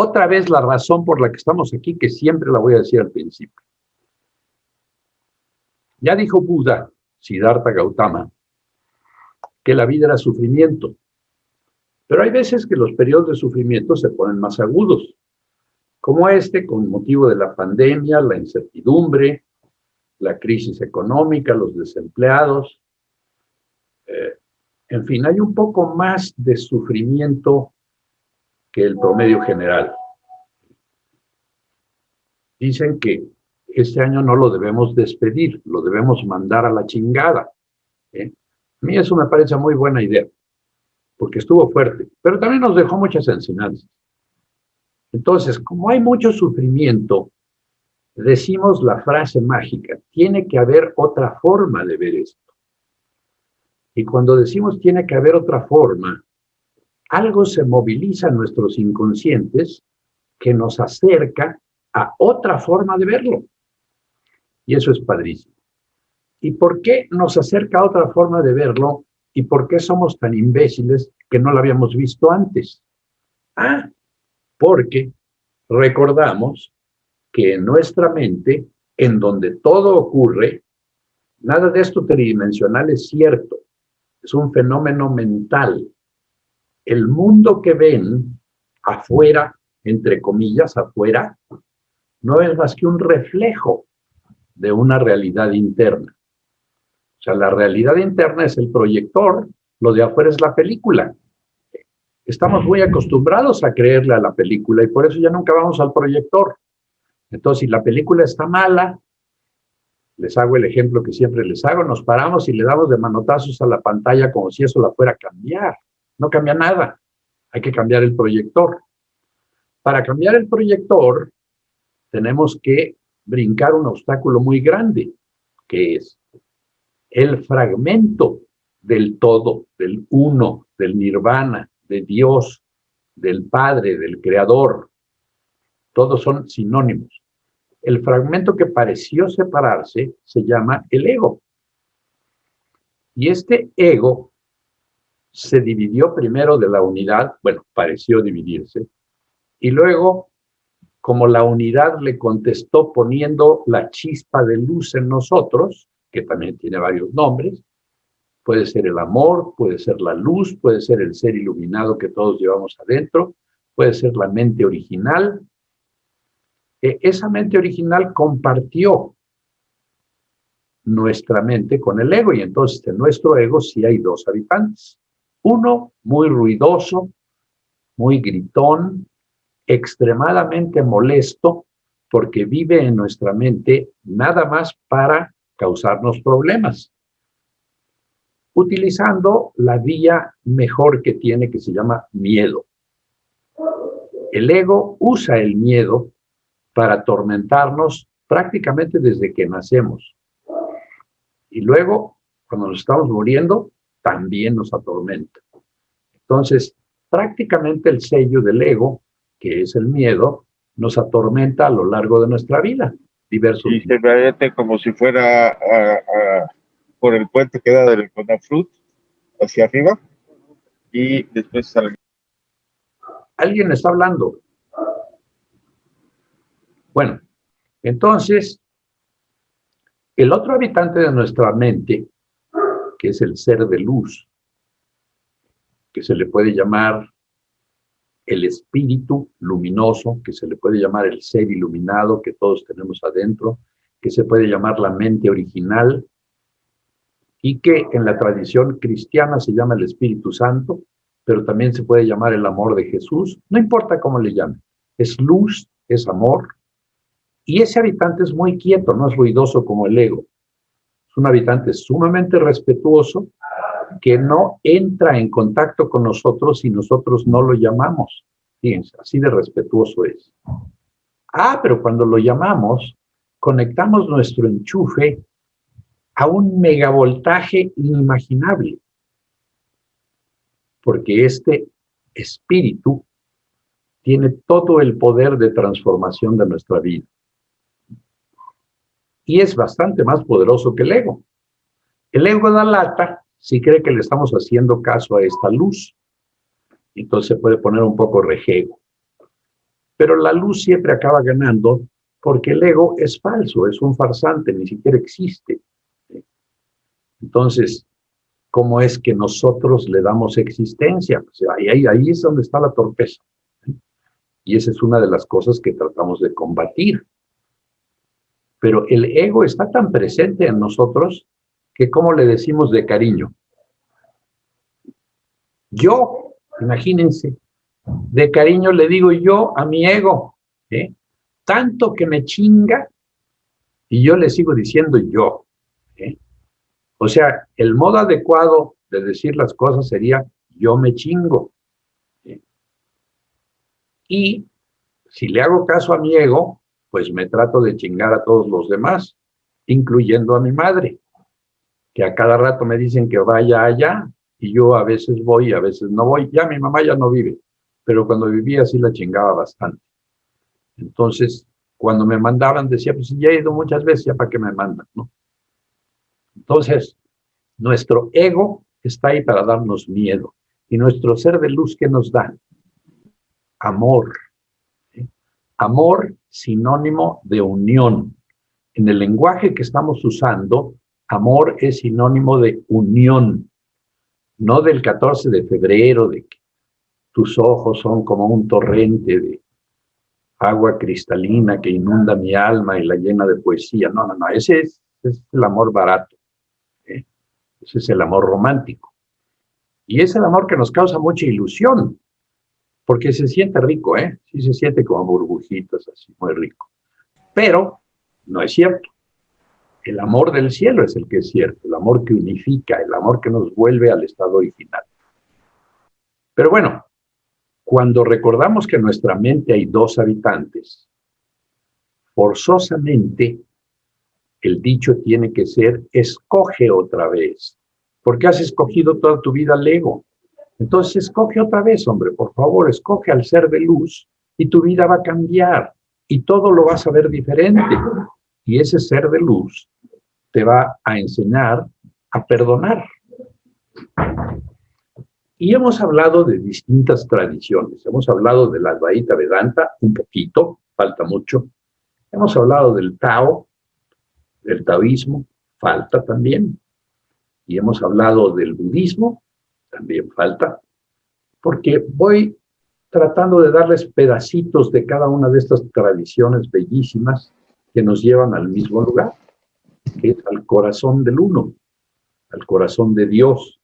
otra vez la razón por la que estamos aquí, que siempre la voy a decir al principio. Ya dijo Buda, Siddhartha Gautama, que la vida era sufrimiento. Pero hay veces que los periodos de sufrimiento se ponen más agudos, como este, con motivo de la pandemia, la incertidumbre, la crisis económica, los desempleados. En fin, hay un poco más de sufrimiento que el promedio general. Dicen que este año no lo debemos despedir, lo debemos mandar a la chingada. A mí eso me parece muy buena idea, porque estuvo fuerte, pero también nos dejó muchas enseñanzas. Entonces, como hay mucho sufrimiento, decimos la frase mágica, tiene que haber otra forma de ver esto. Y cuando decimos tiene que haber otra forma, algo se moviliza en nuestros inconscientes que nos acerca a otra forma de verlo. Y eso es padrísimo. ¿Y por qué nos acerca a otra forma de verlo? ¿Y por qué somos tan imbéciles que no lo habíamos visto antes? Porque recordamos que en nuestra mente, en donde todo ocurre, nada de esto tridimensional es cierto. Es un fenómeno mental. El mundo que ven afuera, entre comillas, afuera, no es más que un reflejo de una realidad interna. O sea, la realidad interna es el proyector, lo de afuera es la película. Estamos muy acostumbrados a creerle a la película y por eso ya nunca vamos al proyector. Entonces, si la película está mala, les hago el ejemplo que siempre les hago, nos paramos y le damos de manotazos a la pantalla como si eso la fuera a cambiar. No cambia nada. Hay que cambiar el proyector. Para cambiar el proyector, tenemos que brincar un obstáculo muy grande, que es el fragmento del todo, del uno, del nirvana, de Dios, del Padre, del Creador. Todos son sinónimos. El fragmento que pareció separarse se llama el ego. Y este ego se dividió primero de la unidad, bueno, pareció dividirse, y luego, como la unidad le contestó poniendo la chispa de luz en nosotros, que también tiene varios nombres, puede ser el amor, puede ser la luz, puede ser el ser iluminado que todos llevamos adentro, puede ser la mente original. Esa mente original compartió nuestra mente con el ego y entonces en nuestro ego sí hay dos habitantes. Uno muy ruidoso, muy gritón, extremadamente molesto porque vive en nuestra mente nada más para causarnos problemas, utilizando la vía mejor que tiene, que se llama miedo. El ego usa el miedo para atormentarnos prácticamente desde que nacemos. Y luego, cuando nos estamos muriendo, también nos atormenta. Entonces, prácticamente el sello del ego, que es el miedo, nos atormenta a lo largo de nuestra vida. Diversos y se mete como si fuera por el puente que da del Conafrut hacia arriba y después sale. Alguien está hablando. Bueno, entonces, el otro habitante de nuestra mente, que es el ser de luz, que se le puede llamar el espíritu luminoso, que se le puede llamar el ser iluminado que todos tenemos adentro, que se puede llamar la mente original y que en la tradición cristiana se llama el Espíritu Santo, pero también se puede llamar el amor de Jesús, no importa cómo le llamen, es luz, es amor, y ese habitante es muy quieto, no es ruidoso como el ego, es un habitante sumamente respetuoso que no entra en contacto con nosotros si nosotros no lo llamamos. Fíjense, así de respetuoso es. Pero cuando lo llamamos, conectamos nuestro enchufe a un megavoltaje inimaginable, porque este espíritu tiene todo el poder de transformación de nuestra vida. Y es bastante más poderoso que el ego. El ego da lata si cree que le estamos haciendo caso a esta luz. Entonces se puede poner un poco rejego. Pero la luz siempre acaba ganando porque el ego es falso, es un farsante, ni siquiera existe. Entonces, ¿cómo es que nosotros le damos existencia? Pues ahí es donde está la torpeza. Y esa es una de las cosas que tratamos de combatir. Pero el ego está tan presente en nosotros que ¿cómo le decimos de cariño? Yo, imagínense, de cariño le digo yo a mi ego, ¿eh? Tanto que me chinga y yo le sigo diciendo yo. ¿Eh? O sea, el modo adecuado de decir las cosas sería yo me chingo. ¿Eh? Y si le hago caso a mi ego, pues me trato de chingar a todos los demás, incluyendo a mi madre, que a cada rato me dicen que vaya allá, y yo a veces voy y a veces no voy. Ya mi mamá ya no vive, pero cuando vivía sí la chingaba bastante. Entonces, cuando me mandaban, decía, pues ya he ido muchas veces, ya para qué me mandan, ¿no? Entonces, nuestro ego está ahí para darnos miedo. Y nuestro ser de luz, ¿qué nos da? Amor. ¿Eh? Amor, sinónimo de unión. En el lenguaje que estamos usando, amor es sinónimo de unión. No del 14 de febrero, de que tus ojos son como un torrente de agua cristalina que inunda mi alma y la llena de poesía. No, ese es el amor barato. ¿Eh? Ese es el amor romántico. Y es el amor que nos causa mucha ilusión, porque se siente rico, ¿eh? Sí se siente como burbujitas, así, muy rico. Pero no es cierto. El amor del cielo es el que es cierto, el amor que unifica, el amor que nos vuelve al estado original. Pero bueno, cuando recordamos que en nuestra mente hay dos habitantes, forzosamente el dicho tiene que ser, escoge otra vez. Porque has escogido toda tu vida al ego. Entonces escoge otra vez, hombre, por favor, escoge al ser de luz y tu vida va a cambiar y todo lo vas a ver diferente. Y ese ser de luz te va a enseñar a perdonar. Y hemos hablado de distintas tradiciones. Hemos hablado de la Advaita Vedanta, un poquito, falta mucho. Hemos hablado del Tao, del taoísmo, falta también. Y hemos hablado del budismo, también falta. Porque voy tratando de darles pedacitos de cada una de estas tradiciones bellísimas que nos llevan al mismo lugar, que es al corazón del uno, al corazón de Dios,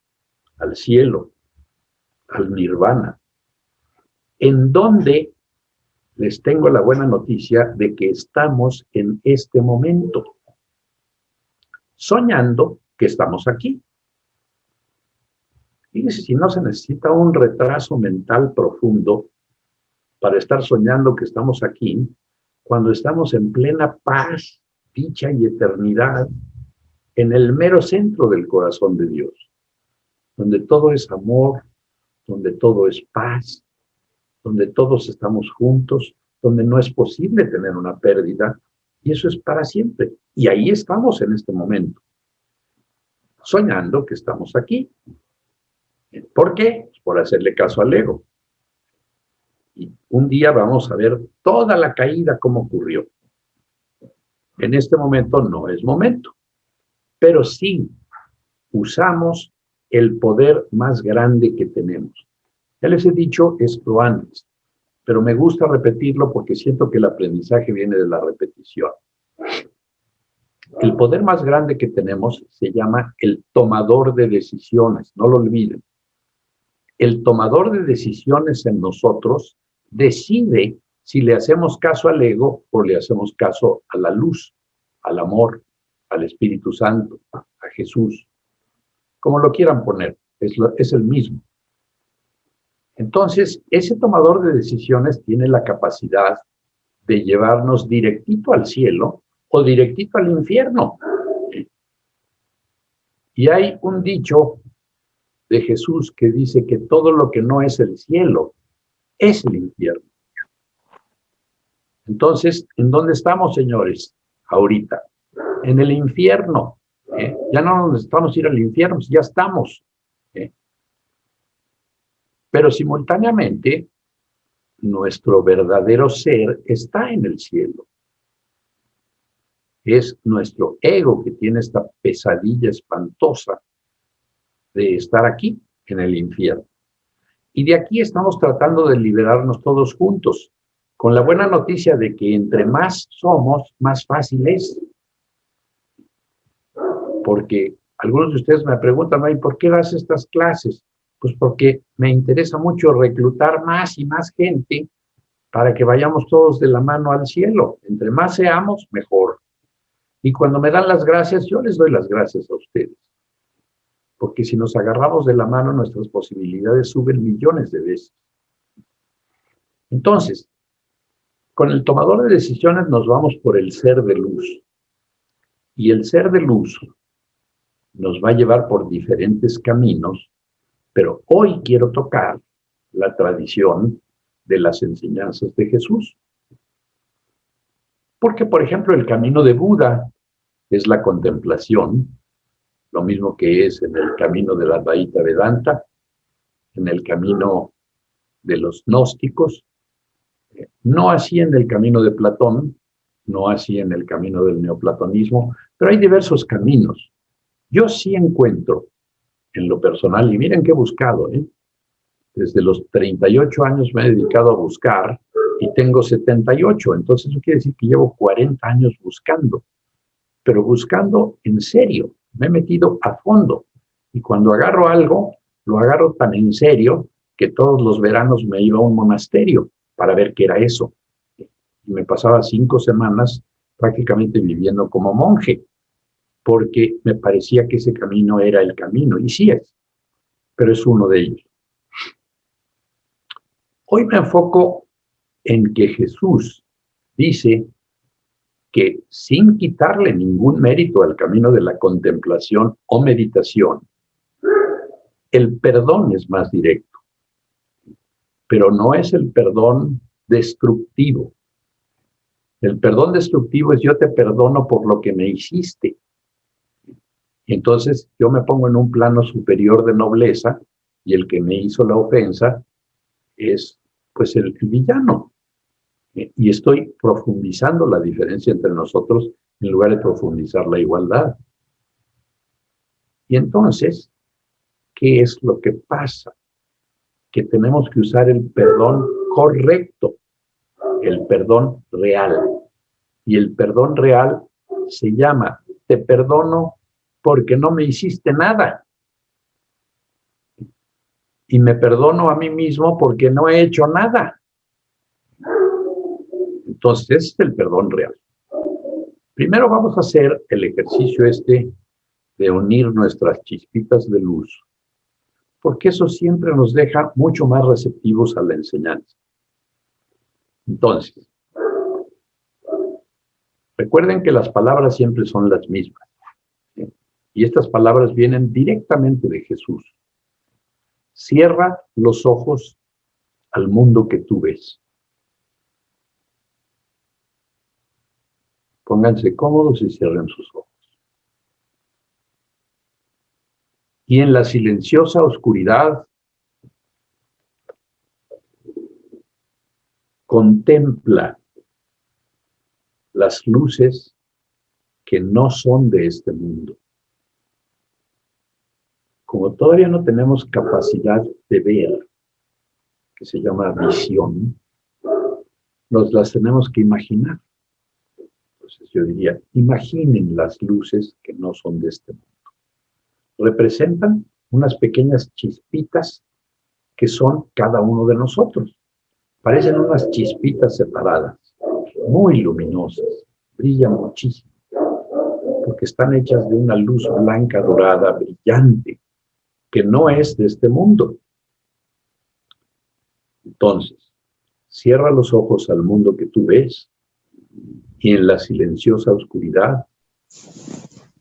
al cielo, al nirvana, en donde les tengo la buena noticia de que estamos en este momento, soñando que estamos aquí. Fíjense si no se necesita un retraso mental profundo para estar soñando que estamos aquí, cuando estamos en plena paz, dicha y eternidad, en el mero centro del corazón de Dios, donde todo es amor, donde todo es paz, donde todos estamos juntos, donde no es posible tener una pérdida, y eso es para siempre. Y ahí estamos en este momento, soñando que estamos aquí. ¿Por qué? Pues por hacerle caso al ego. Y un día vamos a ver toda la caída cómo ocurrió. En este momento no es momento, pero sí usamos el poder más grande que tenemos. Ya les he dicho esto antes, pero me gusta repetirlo porque siento que el aprendizaje viene de la repetición. El poder más grande que tenemos se llama el tomador de decisiones, no lo olviden. El tomador de decisiones en nosotros decide si le hacemos caso al ego o le hacemos caso a la luz, al amor, al Espíritu Santo, a Jesús. Como lo quieran poner, es el mismo. Entonces, ese tomador de decisiones tiene la capacidad de llevarnos directito al cielo o directito al infierno. Y hay un dicho de Jesús que dice que todo lo que no es el cielo es el infierno. Entonces, ¿en dónde estamos, señores? Ahorita. En el infierno. Ya no nos necesitamos ir al infierno, ya estamos. Pero simultáneamente nuestro verdadero ser está en el cielo. Es nuestro ego que tiene esta pesadilla espantosa de estar aquí, en el infierno. Y de aquí estamos tratando de liberarnos todos juntos, con la buena noticia de que entre más somos, más fácil es. Porque algunos de ustedes me preguntan, ¿y por qué das estas clases? Pues porque me interesa mucho reclutar más y más gente para que vayamos todos de la mano al cielo. Entre más seamos, mejor. Y cuando me dan las gracias, yo les doy las gracias a ustedes. Porque si nos agarramos de la mano, nuestras posibilidades suben millones de veces. Entonces, con el tomador de decisiones nos vamos por el ser de luz. Y el ser de luz nos va a llevar por diferentes caminos, pero hoy quiero tocar la tradición de las enseñanzas de Jesús. Porque, por ejemplo, el camino de Buda es la contemplación, lo mismo que es en el camino de la Advaita Vedanta, en el camino de los gnósticos, no así en el camino de Platón, no así en el camino del neoplatonismo, pero hay diversos caminos. Yo sí encuentro, en lo personal, y miren que he buscado, desde los 38 años me he dedicado a buscar y tengo 78, entonces eso quiere decir que llevo 40 años buscando, pero buscando en serio, me he metido a fondo, y cuando agarro algo, lo agarro tan en serio que todos los veranos me iba a un monasterio para ver qué era eso. Y me pasaba 5 semanas prácticamente viviendo como monje, porque me parecía que ese camino era el camino, y sí es, pero es uno de ellos. Hoy me enfoco en que Jesús dice que sin quitarle ningún mérito al camino de la contemplación o meditación, el perdón es más directo, pero no es el perdón destructivo. El perdón destructivo es yo te perdono por lo que me hiciste. Y entonces yo me pongo en un plano superior de nobleza y el que me hizo la ofensa es pues el villano. Y estoy profundizando la diferencia entre nosotros en lugar de profundizar la igualdad. Y entonces, ¿qué es lo que pasa? Que tenemos que usar el perdón correcto, el perdón real. Y el perdón real se llama, te perdono porque no me hiciste nada. Y me perdono a mí mismo porque no he hecho nada. Entonces, ese es el perdón real. Primero vamos a hacer el ejercicio de unir nuestras chispitas de luz, porque eso siempre nos deja mucho más receptivos a la enseñanza. Entonces, recuerden que las palabras siempre son las mismas, ¿sí? Y estas palabras vienen directamente de Jesús. Cierra los ojos al mundo que tú ves. Pónganse cómodos y cierren sus ojos. Y en la silenciosa oscuridad, contempla las luces que no son de este mundo. Como todavía no tenemos capacidad de ver, que se llama visión, nos las tenemos que imaginar. Entonces yo diría, imaginen las luces que no son de este mundo. Representan unas pequeñas chispitas que son cada uno de nosotros. Parecen unas chispitas separadas, muy luminosas, brillan muchísimo, porque están hechas de una luz blanca dorada, brillante, que no es de este mundo. Entonces, cierra los ojos al mundo que tú ves y en la silenciosa oscuridad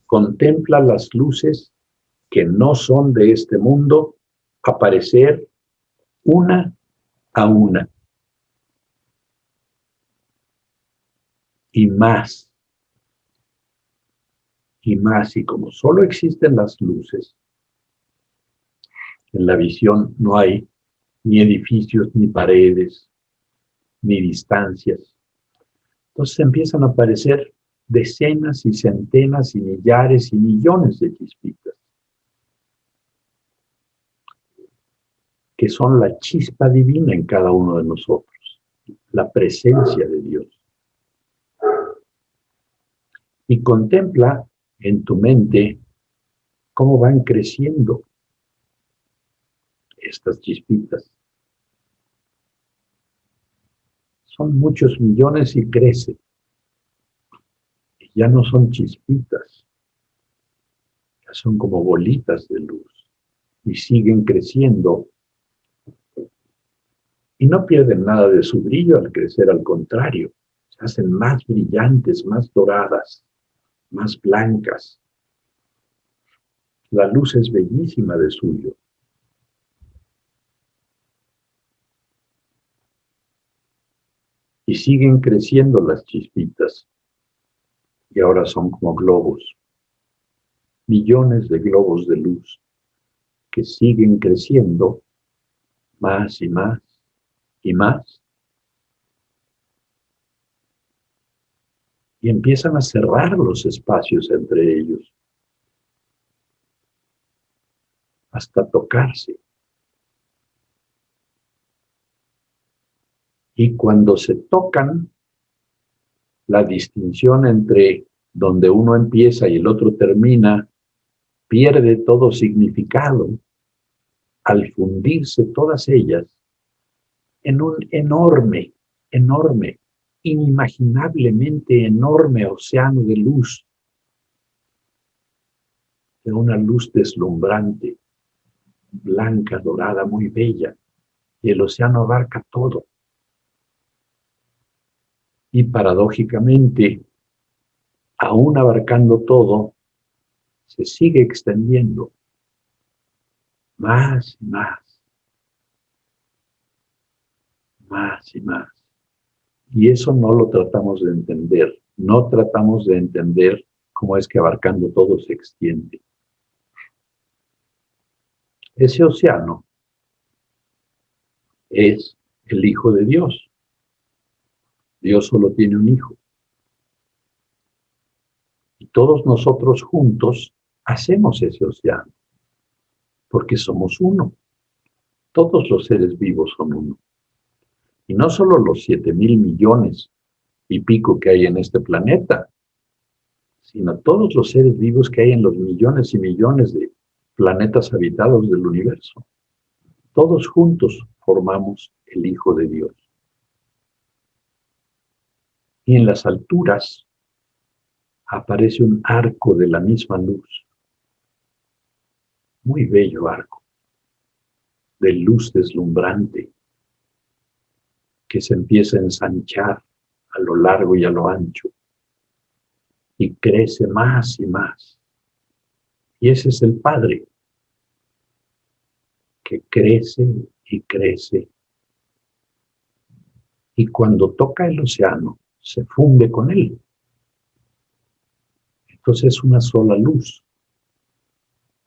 contempla las luces que no son de este mundo aparecer una a una. Y más. Y más. Y como solo existen las luces, en la visión no hay ni edificios ni paredes, ni distancias. Entonces empiezan a aparecer decenas y centenas y millares y millones de chispitas, que son la chispa divina en cada uno de nosotros, la presencia de Dios. Y contempla en tu mente cómo van creciendo estas chispitas. Son muchos millones y crecen. Y ya no son chispitas, ya son como bolitas de luz. Y siguen creciendo. Y no pierden nada de su brillo al crecer, al contrario. Se hacen más brillantes, más doradas, más blancas. La luz es bellísima de suyo. Y siguen creciendo las chispitas. Y ahora son como globos. Millones de globos de luz que siguen creciendo más y más y más. Y empiezan a cerrar los espacios entre ellos hasta tocarse. Y cuando se tocan, la distinción entre donde uno empieza y el otro termina pierde todo significado al fundirse todas ellas en un enorme, enorme, inimaginablemente enorme océano de luz, de una luz deslumbrante, blanca, dorada, muy bella, y el océano abarca todo. Y paradójicamente, aún abarcando todo, se sigue extendiendo más y más, más y más. Y eso no lo tratamos de entender. No tratamos de entender cómo es que abarcando todo se extiende. Ese océano es el Hijo de Dios. Dios solo tiene un hijo. Y todos nosotros juntos hacemos ese océano, porque somos uno. Todos los seres vivos son uno. Y no solo los 7,000 millones y pico que hay en este planeta, sino todos los seres vivos que hay en los millones y millones de planetas habitados del universo. Todos juntos formamos el Hijo de Dios. Y en las alturas aparece un arco de la misma luz. Muy bello arco, de luz deslumbrante, que se empieza a ensanchar a lo largo y a lo ancho, y crece más y más. Y ese es el Padre, que crece y crece. Y cuando toca el océano, se funde con él. Entonces es una sola luz,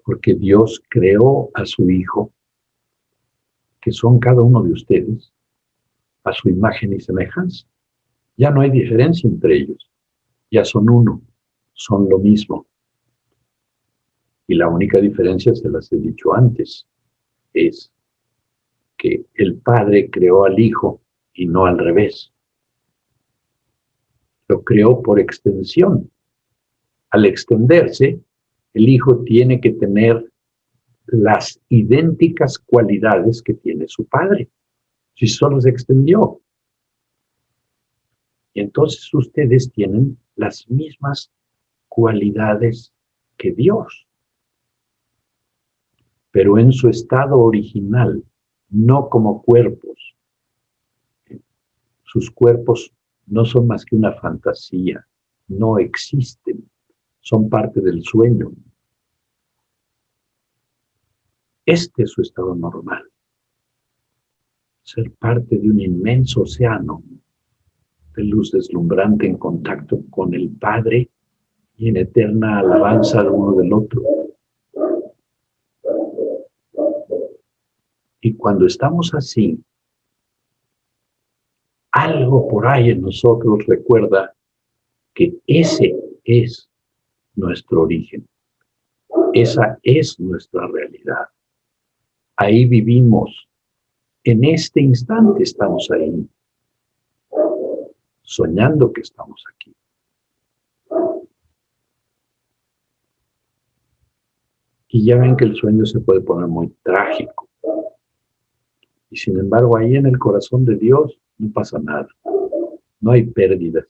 porque Dios creó a su Hijo, que son cada uno de ustedes, a su imagen y semejanza. Ya no hay diferencia entre ellos, ya son uno, son lo mismo. Y la única diferencia, se las he dicho antes, es que el Padre creó al Hijo y no al revés. Lo creó por extensión. Al extenderse, el Hijo tiene que tener las idénticas cualidades que tiene su Padre, si solo se extendió. Y entonces ustedes tienen las mismas cualidades que Dios, pero en su estado original, no como cuerpos. Sus cuerpos no son más que una fantasía, no existen, son parte del sueño. Este es su estado normal. Ser parte de un inmenso océano de luz deslumbrante en contacto con el Padre y en eterna alabanza de uno del otro. Y cuando estamos así, algo por ahí en nosotros recuerda que ese es nuestro origen. Esa es nuestra realidad. Ahí vivimos. En este instante estamos ahí, soñando que estamos aquí. Y ya ven que el sueño se puede poner muy trágico. Y sin embargo, ahí en el corazón de Dios no pasa nada. No hay pérdidas,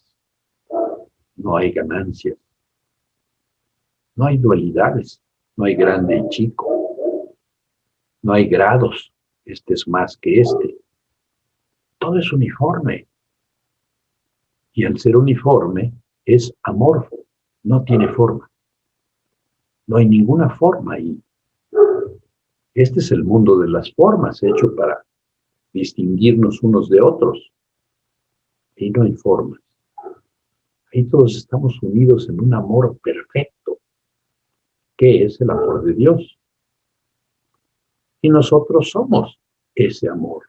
no hay ganancias, no hay dualidades, no hay grande y chico, no hay grados, este es más que este. Todo es uniforme. Y al ser uniforme es amorfo, no tiene forma. No hay ninguna forma ahí. Este es el mundo de las formas, hecho para distinguirnos unos de otros. Ahí no hay formas. Ahí todos estamos unidos en un amor perfecto, que es el amor de Dios. Y nosotros somos ese amor.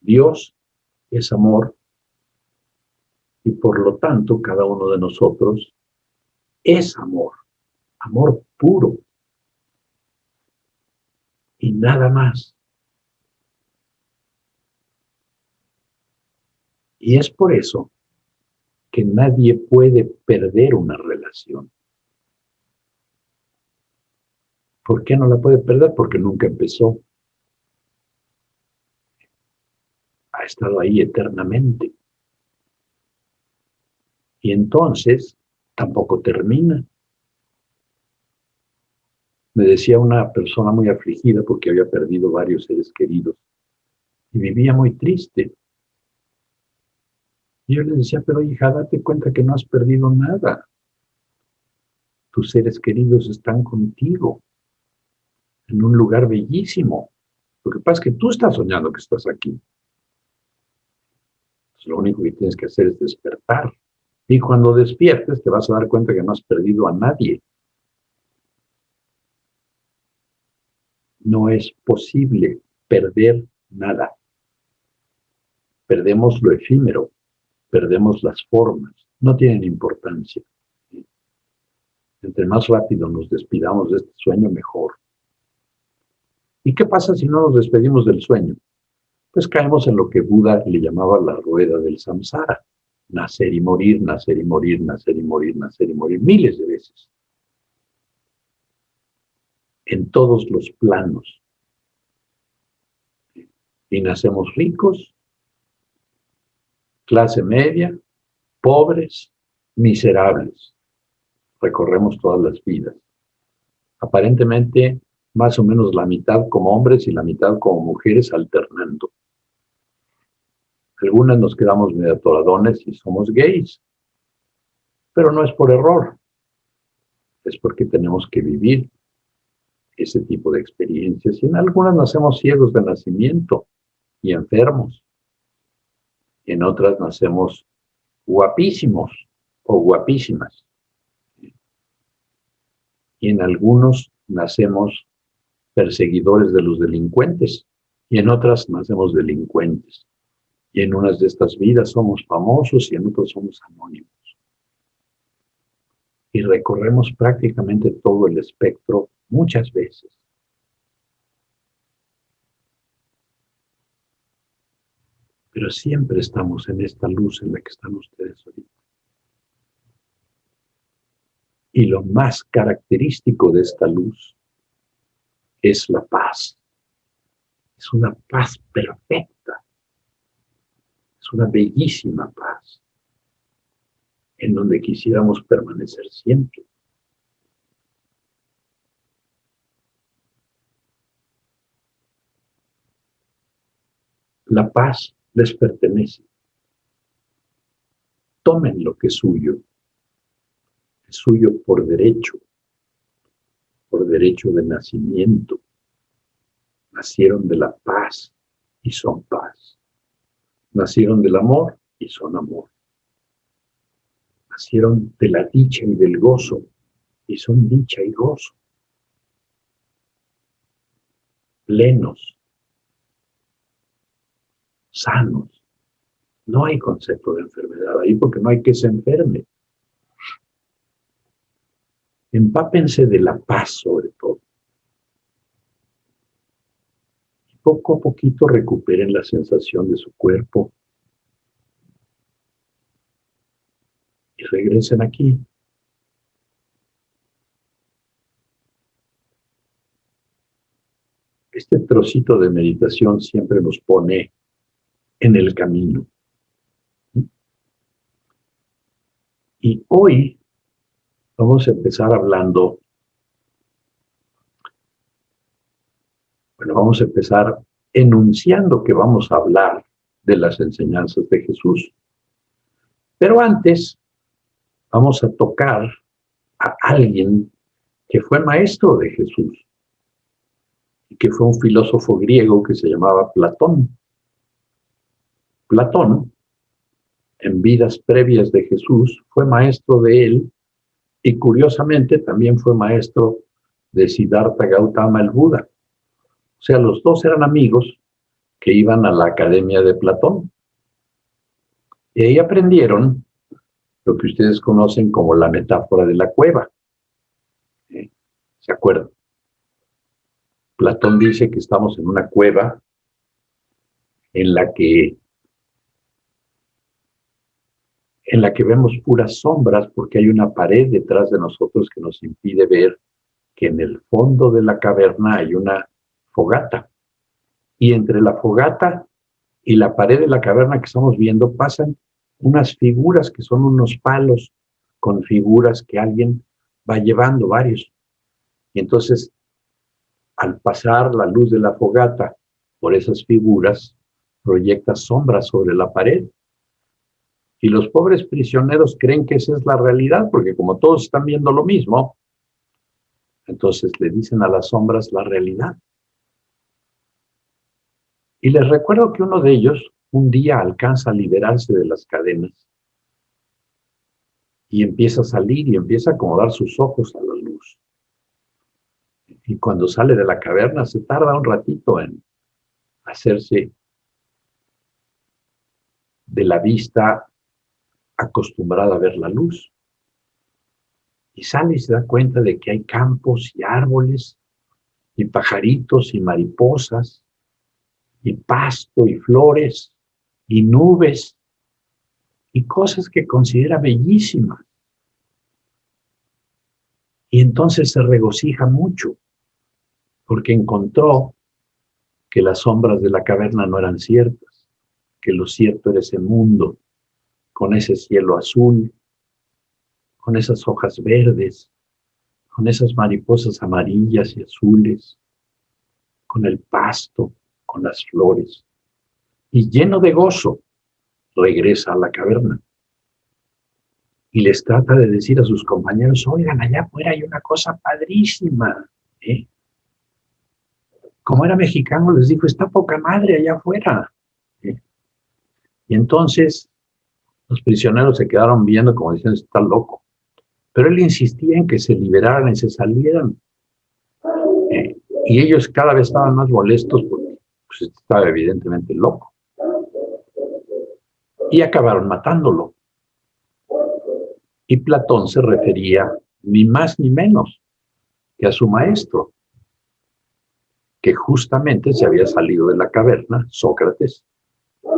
Dios es amor y por lo tanto cada uno de nosotros es amor, amor puro y nada más. Y es por eso que nadie puede perder una relación. ¿Por qué no la puede perder? Porque nunca empezó. Ha estado ahí eternamente. Y entonces tampoco termina. Me decía una persona muy afligida porque había perdido varios seres queridos y vivía muy triste. Y yo le decía, pero hija, date cuenta que no has perdido nada. Tus seres queridos están contigo en un lugar bellísimo. Lo que pasa es que tú estás soñando que estás aquí. Entonces, lo único que tienes que hacer es despertar. Y cuando despiertes te vas a dar cuenta que no has perdido a nadie. No es posible perder nada. Perdemos lo efímero, perdemos las formas, no tienen importancia. Entre más rápido nos despidamos de este sueño, mejor. ¿Y qué pasa si no nos despedimos del sueño? Pues caemos en lo que Buda le llamaba la rueda del samsara. Nacer y morir, nacer y morir, nacer y morir, nacer y morir, miles de veces. En todos los planos. Y nacemos ricos, clase media, pobres, miserables. Recorremos todas las vidas. Aparentemente, más o menos la mitad como hombres y la mitad como mujeres alternando. Algunas nos quedamos medio atoradones y somos gays, pero no es por error, es porque tenemos que vivir ese tipo de experiencias. Y en algunas nacemos ciegos de nacimiento y enfermos, en otras nacemos guapísimos o guapísimas, y en algunos nacemos perseguidores de los delincuentes, y en otras nacemos delincuentes. Y en unas de estas vidas somos famosos y en otras somos anónimos. Y recorremos prácticamente todo el espectro muchas veces. Pero siempre estamos en esta luz en la que están ustedes ahorita. Y lo más característico de esta luz es la paz. Es una paz perfecta. Es una bellísima paz en donde quisiéramos permanecer siempre. La paz les pertenece. Tomen lo que es suyo. Es suyo por derecho de nacimiento. Nacieron de la paz y son paz. Nacieron del amor y son amor. Nacieron de la dicha y del gozo y son dicha y gozo. Plenos, sanos, No hay concepto de enfermedad ahí porque no hay que se enferme. Empápense de la paz sobre todo. Y poco a poquito recuperen la sensación de su cuerpo. Y regresen aquí. Este trocito de meditación siempre nos pone en el camino. Y hoy vamos a empezar hablando, vamos a empezar enunciando que vamos a hablar de las enseñanzas de Jesús. Pero antes vamos a tocar a alguien que fue maestro de Jesús y que fue un filósofo griego que se llamaba Platón. Platón, en vidas previas de Jesús, fue maestro de él y curiosamente también fue maestro de Siddhartha Gautama el Buda. O sea, los dos eran amigos que iban a la academia de Platón. Y ahí aprendieron lo que ustedes conocen como la metáfora de la cueva. ¿Se acuerdan? Platón dice que estamos en una cueva en la que vemos puras sombras porque hay una pared detrás de nosotros que nos impide ver que en el fondo de la caverna hay una fogata. Y entre la fogata y la pared de la caverna que estamos viendo pasan unas figuras que son unos palos con figuras que alguien va llevando, varios. Y entonces, al pasar la luz de la fogata por esas figuras, proyecta sombras sobre la pared. Y los pobres prisioneros creen que esa es la realidad, porque como todos están viendo lo mismo, entonces le dicen a las sombras la realidad. Y les recuerdo que uno de ellos un día alcanza a liberarse de las cadenas y empieza a salir y empieza a acomodar sus ojos a la luz. Y cuando sale de la caverna se tarda un ratito en hacerse de la vista acostumbrada a ver la luz. Y sale y se da cuenta de que hay campos y árboles y pajaritos y mariposas y pasto y flores y nubes y cosas que considera bellísimas. Y entonces se regocija mucho porque encontró que las sombras de la caverna no eran ciertas, que lo cierto era ese mundo con ese cielo azul, con esas hojas verdes, con esas mariposas amarillas y azules, con el pasto, con las flores. Y lleno de gozo, regresa a la caverna. Y les trata de decir a sus compañeros, oigan, allá afuera hay una cosa padrísima. Como era mexicano, les dijo, está poca madre allá afuera. Y entonces los prisioneros se quedaron viendo como diciendo, está loco. Pero él insistía en que se liberaran y se salieran. Y ellos cada vez estaban más molestos porque pues, estaba evidentemente loco. Y acabaron matándolo. Y Platón se refería ni más ni menos que a su maestro, que justamente se había salido de la caverna, Sócrates,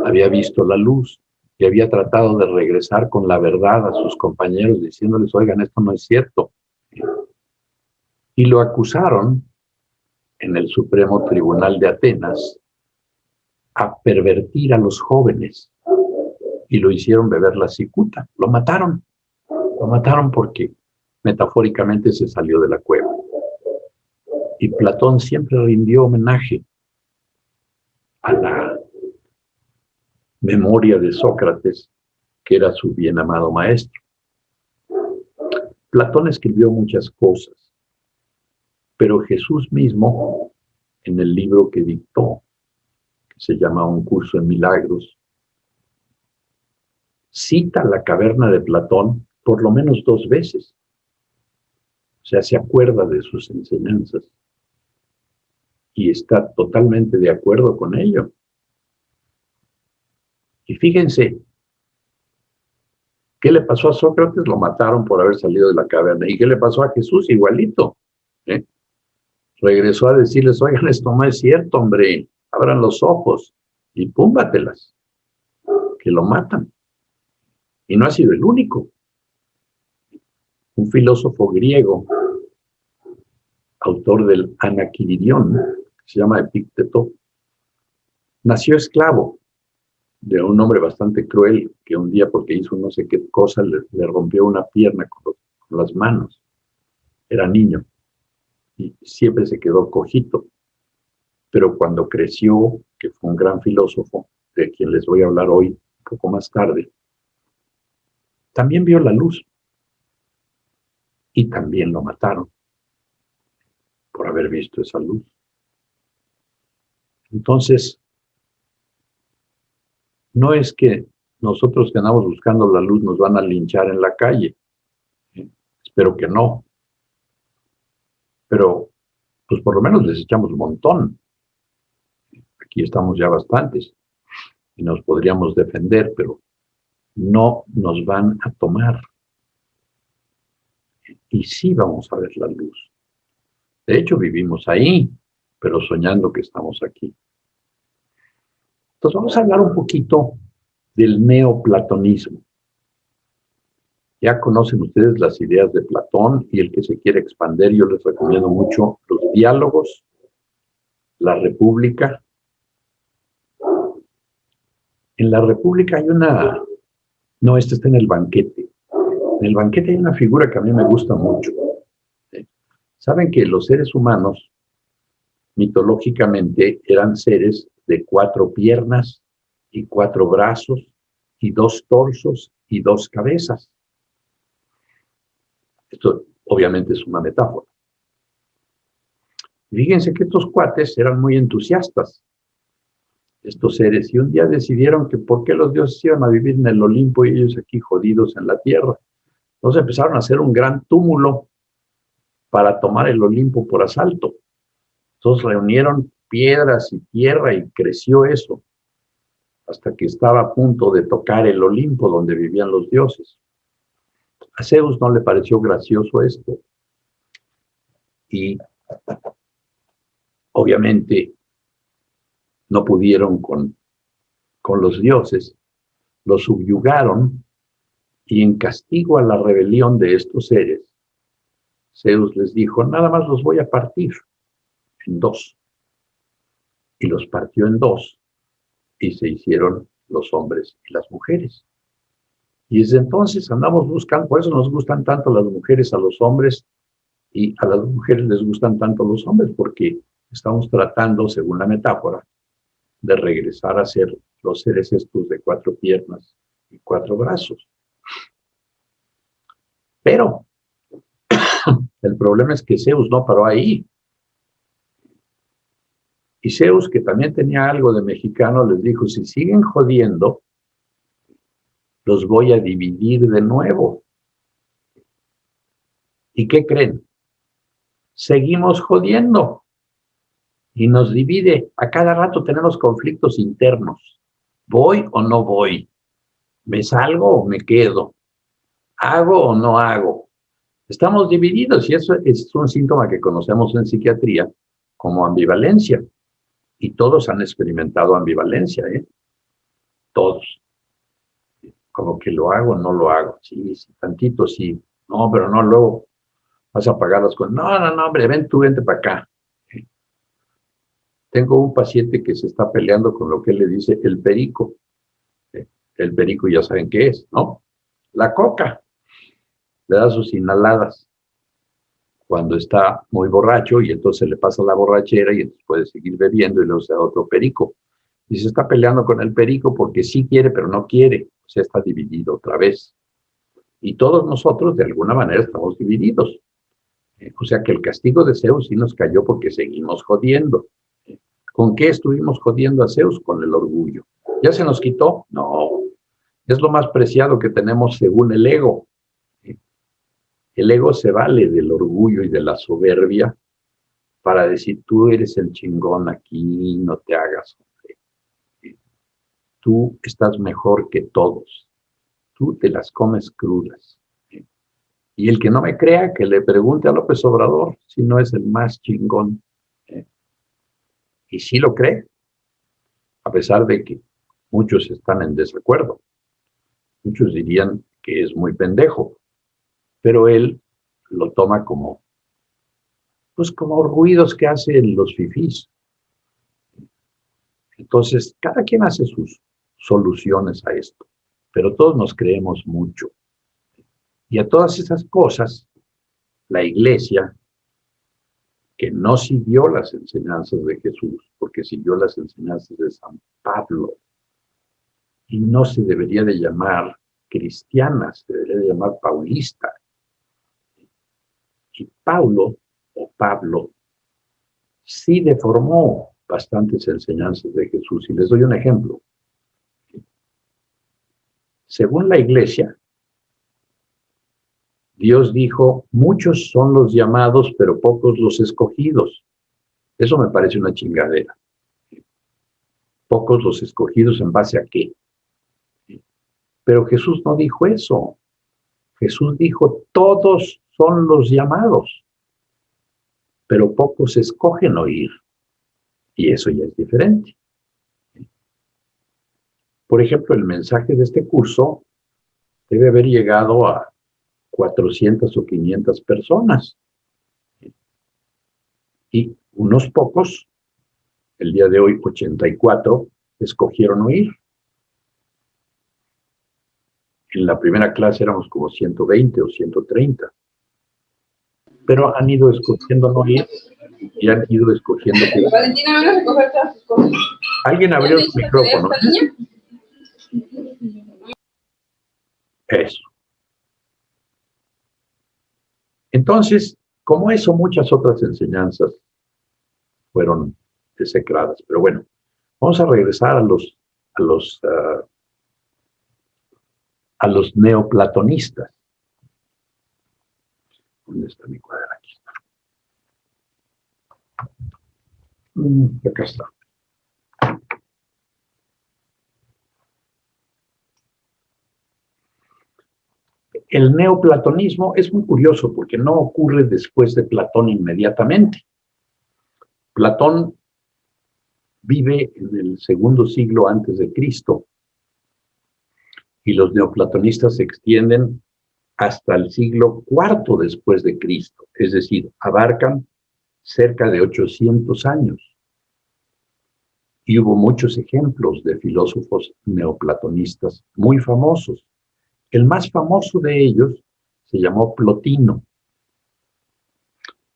había visto la luz y había tratado de regresar con la verdad a sus compañeros diciéndoles, oigan, esto no es cierto. Y lo acusaron en el Supremo Tribunal de Atenas a pervertir a los jóvenes y lo hicieron beber la cicuta. Lo mataron porque metafóricamente se salió de la cueva. Y Platón siempre rindió homenaje a la memoria de Sócrates, que era su bien amado maestro. Platón escribió muchas cosas, pero Jesús mismo, en el libro que dictó, que se llama Un curso en milagros, cita la caverna de Platón por lo menos 2 veces. O sea, se acuerda de sus enseñanzas y está totalmente de acuerdo con ello. Y fíjense, ¿qué le pasó a Sócrates? Lo mataron por haber salido de la caverna. ¿Y qué le pasó a Jesús? Igualito. ¿Eh? Regresó a decirles, oigan, esto no es cierto, hombre, abran los ojos y púmbatelas, que lo matan. Y no ha sido el único. Un filósofo griego, autor del Anaquiridión, que se llama Epicteto, nació esclavo de un hombre bastante cruel que un día, porque hizo no sé qué cosa, le rompió una pierna con las manos. Era niño y siempre se quedó cojito. Pero cuando creció, que fue un gran filósofo, de quien les voy a hablar hoy, un poco más tarde, también vio la luz y también lo mataron por haber visto esa luz. Entonces, no es que nosotros que andamos buscando la luz nos van a linchar en la calle. Espero que no. Pero, pues por lo menos les echamos un montón. Aquí estamos ya bastantes y nos podríamos defender, pero no nos van a tomar. Y sí vamos a ver la luz. De hecho, vivimos ahí, pero soñando que estamos aquí. Entonces vamos a hablar un poquito del neoplatonismo. Ya conocen ustedes las ideas de Platón y el que se quiere expandir, yo les recomiendo mucho los diálogos, la República. En la República hay una... No, este está en el banquete. En el banquete hay una figura que a mí me gusta mucho. Saben que los seres humanos, mitológicamente, eran seres de 4 piernas y 4 brazos y 2 torsos y 2 cabezas. Esto obviamente es una metáfora. Fíjense que estos cuates eran muy entusiastas, estos seres, y un día decidieron que por qué los dioses iban a vivir en el Olimpo y ellos aquí jodidos en la tierra. Entonces empezaron a hacer un gran túmulo para tomar el Olimpo por asalto. Entonces reunieron piedras y tierra y creció eso, hasta que estaba a punto de tocar el Olimpo donde vivían los dioses. A Zeus no le pareció gracioso esto. Y obviamente no pudieron con los dioses, los subyugaron y en castigo a la rebelión de estos seres, Zeus les dijo, nada más los voy a partir en 2. Y los partió en 2 y se hicieron los hombres y las mujeres. Y desde entonces andamos buscando, por eso nos gustan tanto las mujeres a los hombres y a las mujeres les gustan tanto los hombres, porque estamos tratando, según la metáfora, de regresar a ser los seres estos de 4 piernas y 4 brazos. Pero el problema es que Zeus no paró ahí. Y Zeus, que también tenía algo de mexicano, les dijo, si siguen jodiendo, los voy a dividir de nuevo. ¿Y qué creen? Seguimos jodiendo. Y nos divide. A cada rato tenemos conflictos internos. ¿Voy o no voy? ¿Me salgo o me quedo? ¿Hago o no hago? Estamos divididos y eso es un síntoma que conocemos en psiquiatría como ambivalencia. Y todos han experimentado ambivalencia, ¿eh? Todos. Como que lo hago o no lo hago. Sí, sí, tantito sí. No, pero no, luego vas a pagar las cosas. No, hombre, ven tú, vente para acá. Tengo un paciente que se está peleando con lo que él le dice el perico. El perico ya saben qué es, ¿no? La coca. Le da sus inhaladas cuando está muy borracho y entonces le pasa la borrachera y entonces puede seguir bebiendo y luego se da otro perico. Y se está peleando con el perico porque sí quiere, pero no quiere. O sea, está dividido otra vez. Y todos nosotros, de alguna manera, estamos divididos. O sea que el castigo de Zeus sí nos cayó porque seguimos jodiendo. ¿Con qué estuvimos jodiendo a Zeus? Con el orgullo. ¿Ya se nos quitó? No. Es lo más preciado que tenemos según el ego. El ego se vale del orgullo y de la soberbia para decir, tú eres el chingón aquí, no te hagas. tú estás mejor que todos. Tú te las comes crudas. Y el que no me crea, que le pregunte a López Obrador si no es el más chingón. Y sí lo cree, a pesar de que muchos están en desacuerdo. Muchos dirían que es muy pendejo, pero él lo toma como, pues como ruidos que hacen los fifís. Entonces, cada quien hace sus soluciones a esto, pero todos nos creemos mucho. Y a todas esas cosas, la iglesia, que no siguió las enseñanzas de Jesús, porque siguió las enseñanzas de San Pablo, y no se debería de llamar cristiana, se debería de llamar paulista. Y Pablo, o Pablo, sí deformó bastantes enseñanzas de Jesús, y les doy un ejemplo. Según la iglesia, Dios dijo, muchos son los llamados, pero pocos los escogidos. Eso me parece una chingadera. Pocos los escogidos, ¿en base a qué? Pero Jesús no dijo eso. Jesús dijo, todos son los llamados, pero pocos escogen oír. Y eso ya es diferente. Por ejemplo, el mensaje de este curso debe haber llegado a 400 o 500 personas. Y unos pocos, el día de hoy 84, escogieron oír. En la primera clase éramos como 120 o 130. Pero han ido escogiendo no ir y han ido escogiendo que... Valentina, van a recoger todas sus cosas. Alguien abrió su micrófono. Eso. Entonces, como eso, muchas otras enseñanzas fueron desecradas. Pero bueno, vamos a regresar a los neoplatonistas. ¿Dónde está mi cuaderno? Aquí está. Acá está. El neoplatonismo es muy curioso porque no ocurre después de Platón inmediatamente. Platón vive en el segundo siglo antes de Cristo y los neoplatonistas se extienden hasta el siglo IV después de Cristo, es decir, abarcan cerca de 800 años. Y hubo muchos ejemplos de filósofos neoplatonistas muy famosos. El más famoso de ellos se llamó Plotino.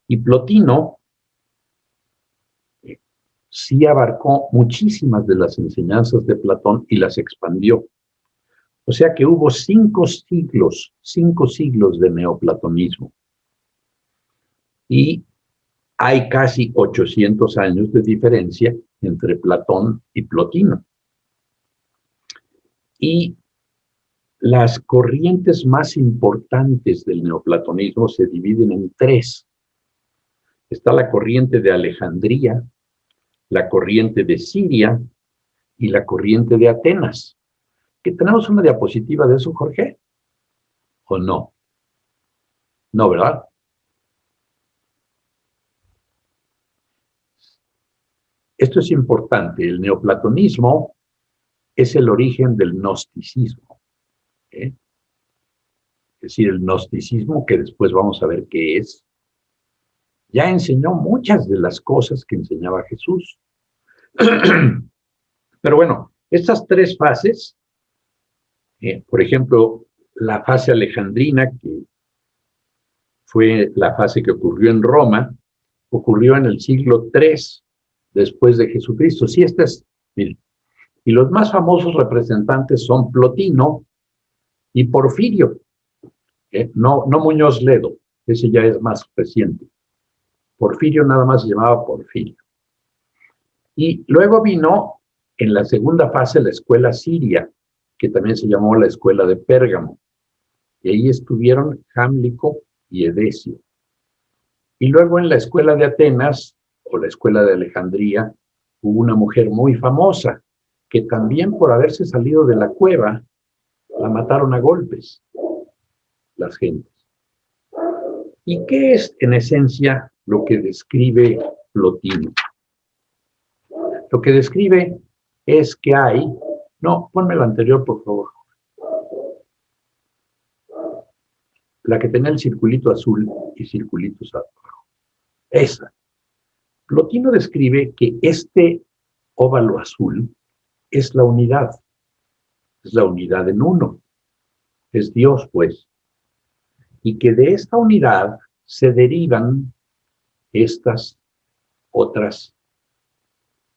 Y Plotino sí abarcó muchísimas de las enseñanzas de Platón y las expandió. O sea que hubo 5 siglos de neoplatonismo. Y hay casi 800 años de diferencia entre Platón y Plotino. Y las corrientes más importantes del neoplatonismo se dividen en 3. Está la corriente de Alejandría, la corriente de Siria y la corriente de Atenas. ¿Que tenemos una diapositiva de eso, Jorge? ¿O no? No, ¿verdad? Esto es importante. El neoplatonismo es el origen del gnosticismo. Es decir, el gnosticismo, que después vamos a ver qué es, ya enseñó muchas de las cosas que enseñaba Jesús. Pero bueno, estas 3 fases, por ejemplo, la fase alejandrina, que fue la fase que ocurrió en Roma, ocurrió en el siglo III después de Jesucristo. Sí, miren, y los más famosos representantes son Plotino y Porfirio, no Muñoz Ledo, ese ya es más reciente. Porfirio nada más se llamaba Porfirio. Y luego vino en la segunda fase la escuela siria, que también se llamó la escuela de Pérgamo. Y ahí estuvieron Jámblico y Edesio. Y luego en la escuela de Atenas, o la escuela de Alejandría, hubo una mujer muy famosa, que también por haberse salido de la cueva, la mataron a golpes las gentes. ¿Y qué es en esencia lo que describe Plotino? Lo que describe es que hay... No, ponme la anterior, por favor. La que tenía el circulito azul y circulitos abajo. Esa. Plotino describe que este óvalo azul es la unidad. Es la unidad en uno. Es Dios, pues. Y que de esta unidad se derivan estas otras,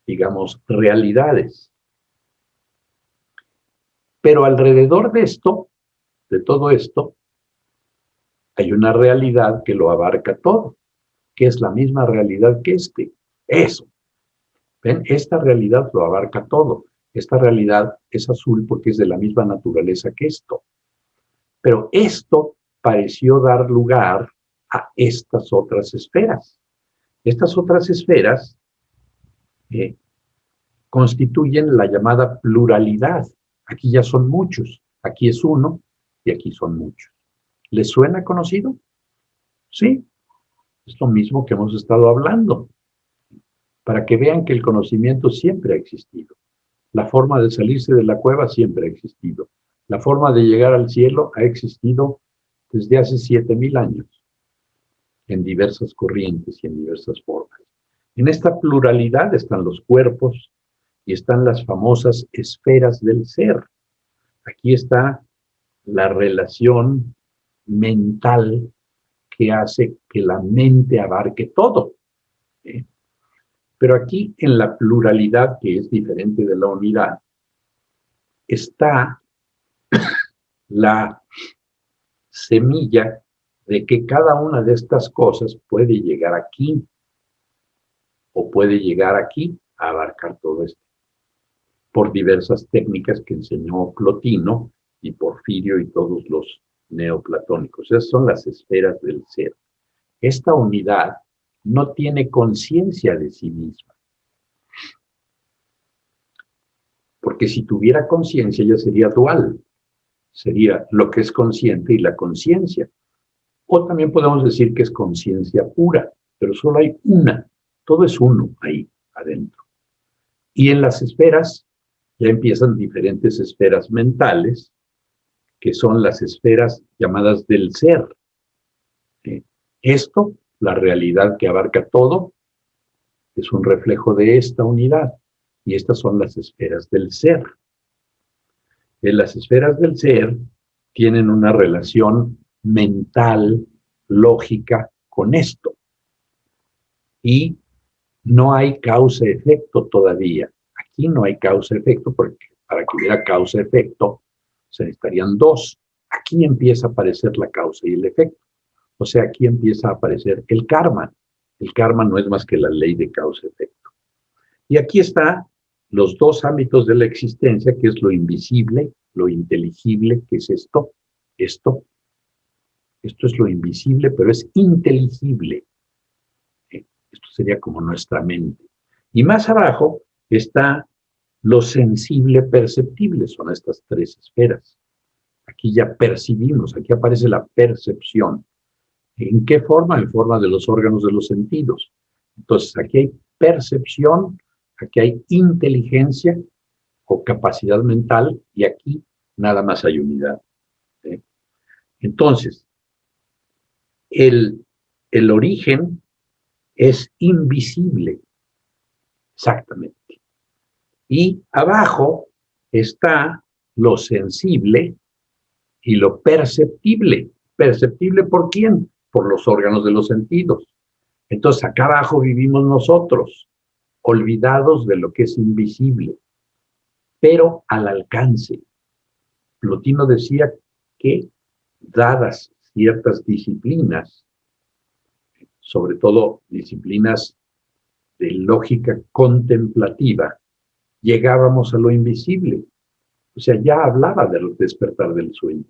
digamos, realidades. Pero alrededor de esto, de todo esto, hay una realidad que lo abarca todo, que es la misma realidad que Eso. ¿Ven? Esta realidad lo abarca todo. Esta realidad es azul porque es de la misma naturaleza que esto. Pero esto pareció dar lugar a estas otras esferas. Estas otras esferas constituyen la llamada pluralidad. Aquí ya son muchos. Aquí es uno y aquí son muchos. ¿Les suena conocido? Sí. Es lo mismo que hemos estado hablando. Para que vean que el conocimiento siempre ha existido. La forma de salirse de la cueva siempre ha existido. La forma de llegar al cielo ha existido desde hace 7,000 años, en diversas corrientes y en diversas formas. En esta pluralidad están los cuerpos y están las famosas esferas del ser. Aquí está la relación mental que hace que la mente abarque todo. Pero aquí en la pluralidad, que es diferente de la unidad, está la semilla de que cada una de estas cosas puede llegar aquí o puede llegar aquí a abarcar todo esto, por diversas técnicas que enseñó Plotino y Porfirio y todos los neoplatónicos. Esas son las esferas del ser. Esta unidad no tiene conciencia de sí misma, porque si tuviera conciencia ya sería dual, sería lo que es consciente y la conciencia. O también podemos decir que es conciencia pura, pero solo hay una, todo es uno ahí adentro. Y en las esferas ya empiezan diferentes esferas mentales, que son las esferas llamadas del ser. Esto, la realidad que abarca todo, es un reflejo de esta unidad. Y estas son las esferas del ser. Las esferas del ser tienen una relación mental, lógica con esto. Y no hay causa-efecto todavía. Aquí no hay causa-efecto porque para que hubiera causa-efecto se necesitarían dos. Aquí empieza a aparecer la causa y el efecto. O sea, aquí empieza a aparecer el karma. El karma no es más que la ley de causa-efecto. Y aquí están los dos ámbitos de la existencia, que es lo invisible, lo inteligible, que es esto. Esto es lo invisible, pero es inteligible. Esto sería como nuestra mente. Y más abajo está lo sensible perceptible, son estas tres esferas. Aquí ya percibimos, aquí aparece la percepción. ¿En qué forma? En forma de los órganos de los sentidos. Entonces, aquí hay percepción, aquí hay inteligencia o capacidad mental y aquí nada más hay unidad. Entonces, el origen es invisible, exactamente. Y abajo está lo sensible y lo perceptible. ¿Perceptible por quién? Por los órganos de los sentidos. Entonces, acá abajo vivimos nosotros, olvidados de lo que es invisible, pero al alcance. Plotino decía que, dadas ciertas disciplinas, sobre todo disciplinas de lógica contemplativa, llegábamos a lo invisible. O sea, ya hablaba del despertar del sueño.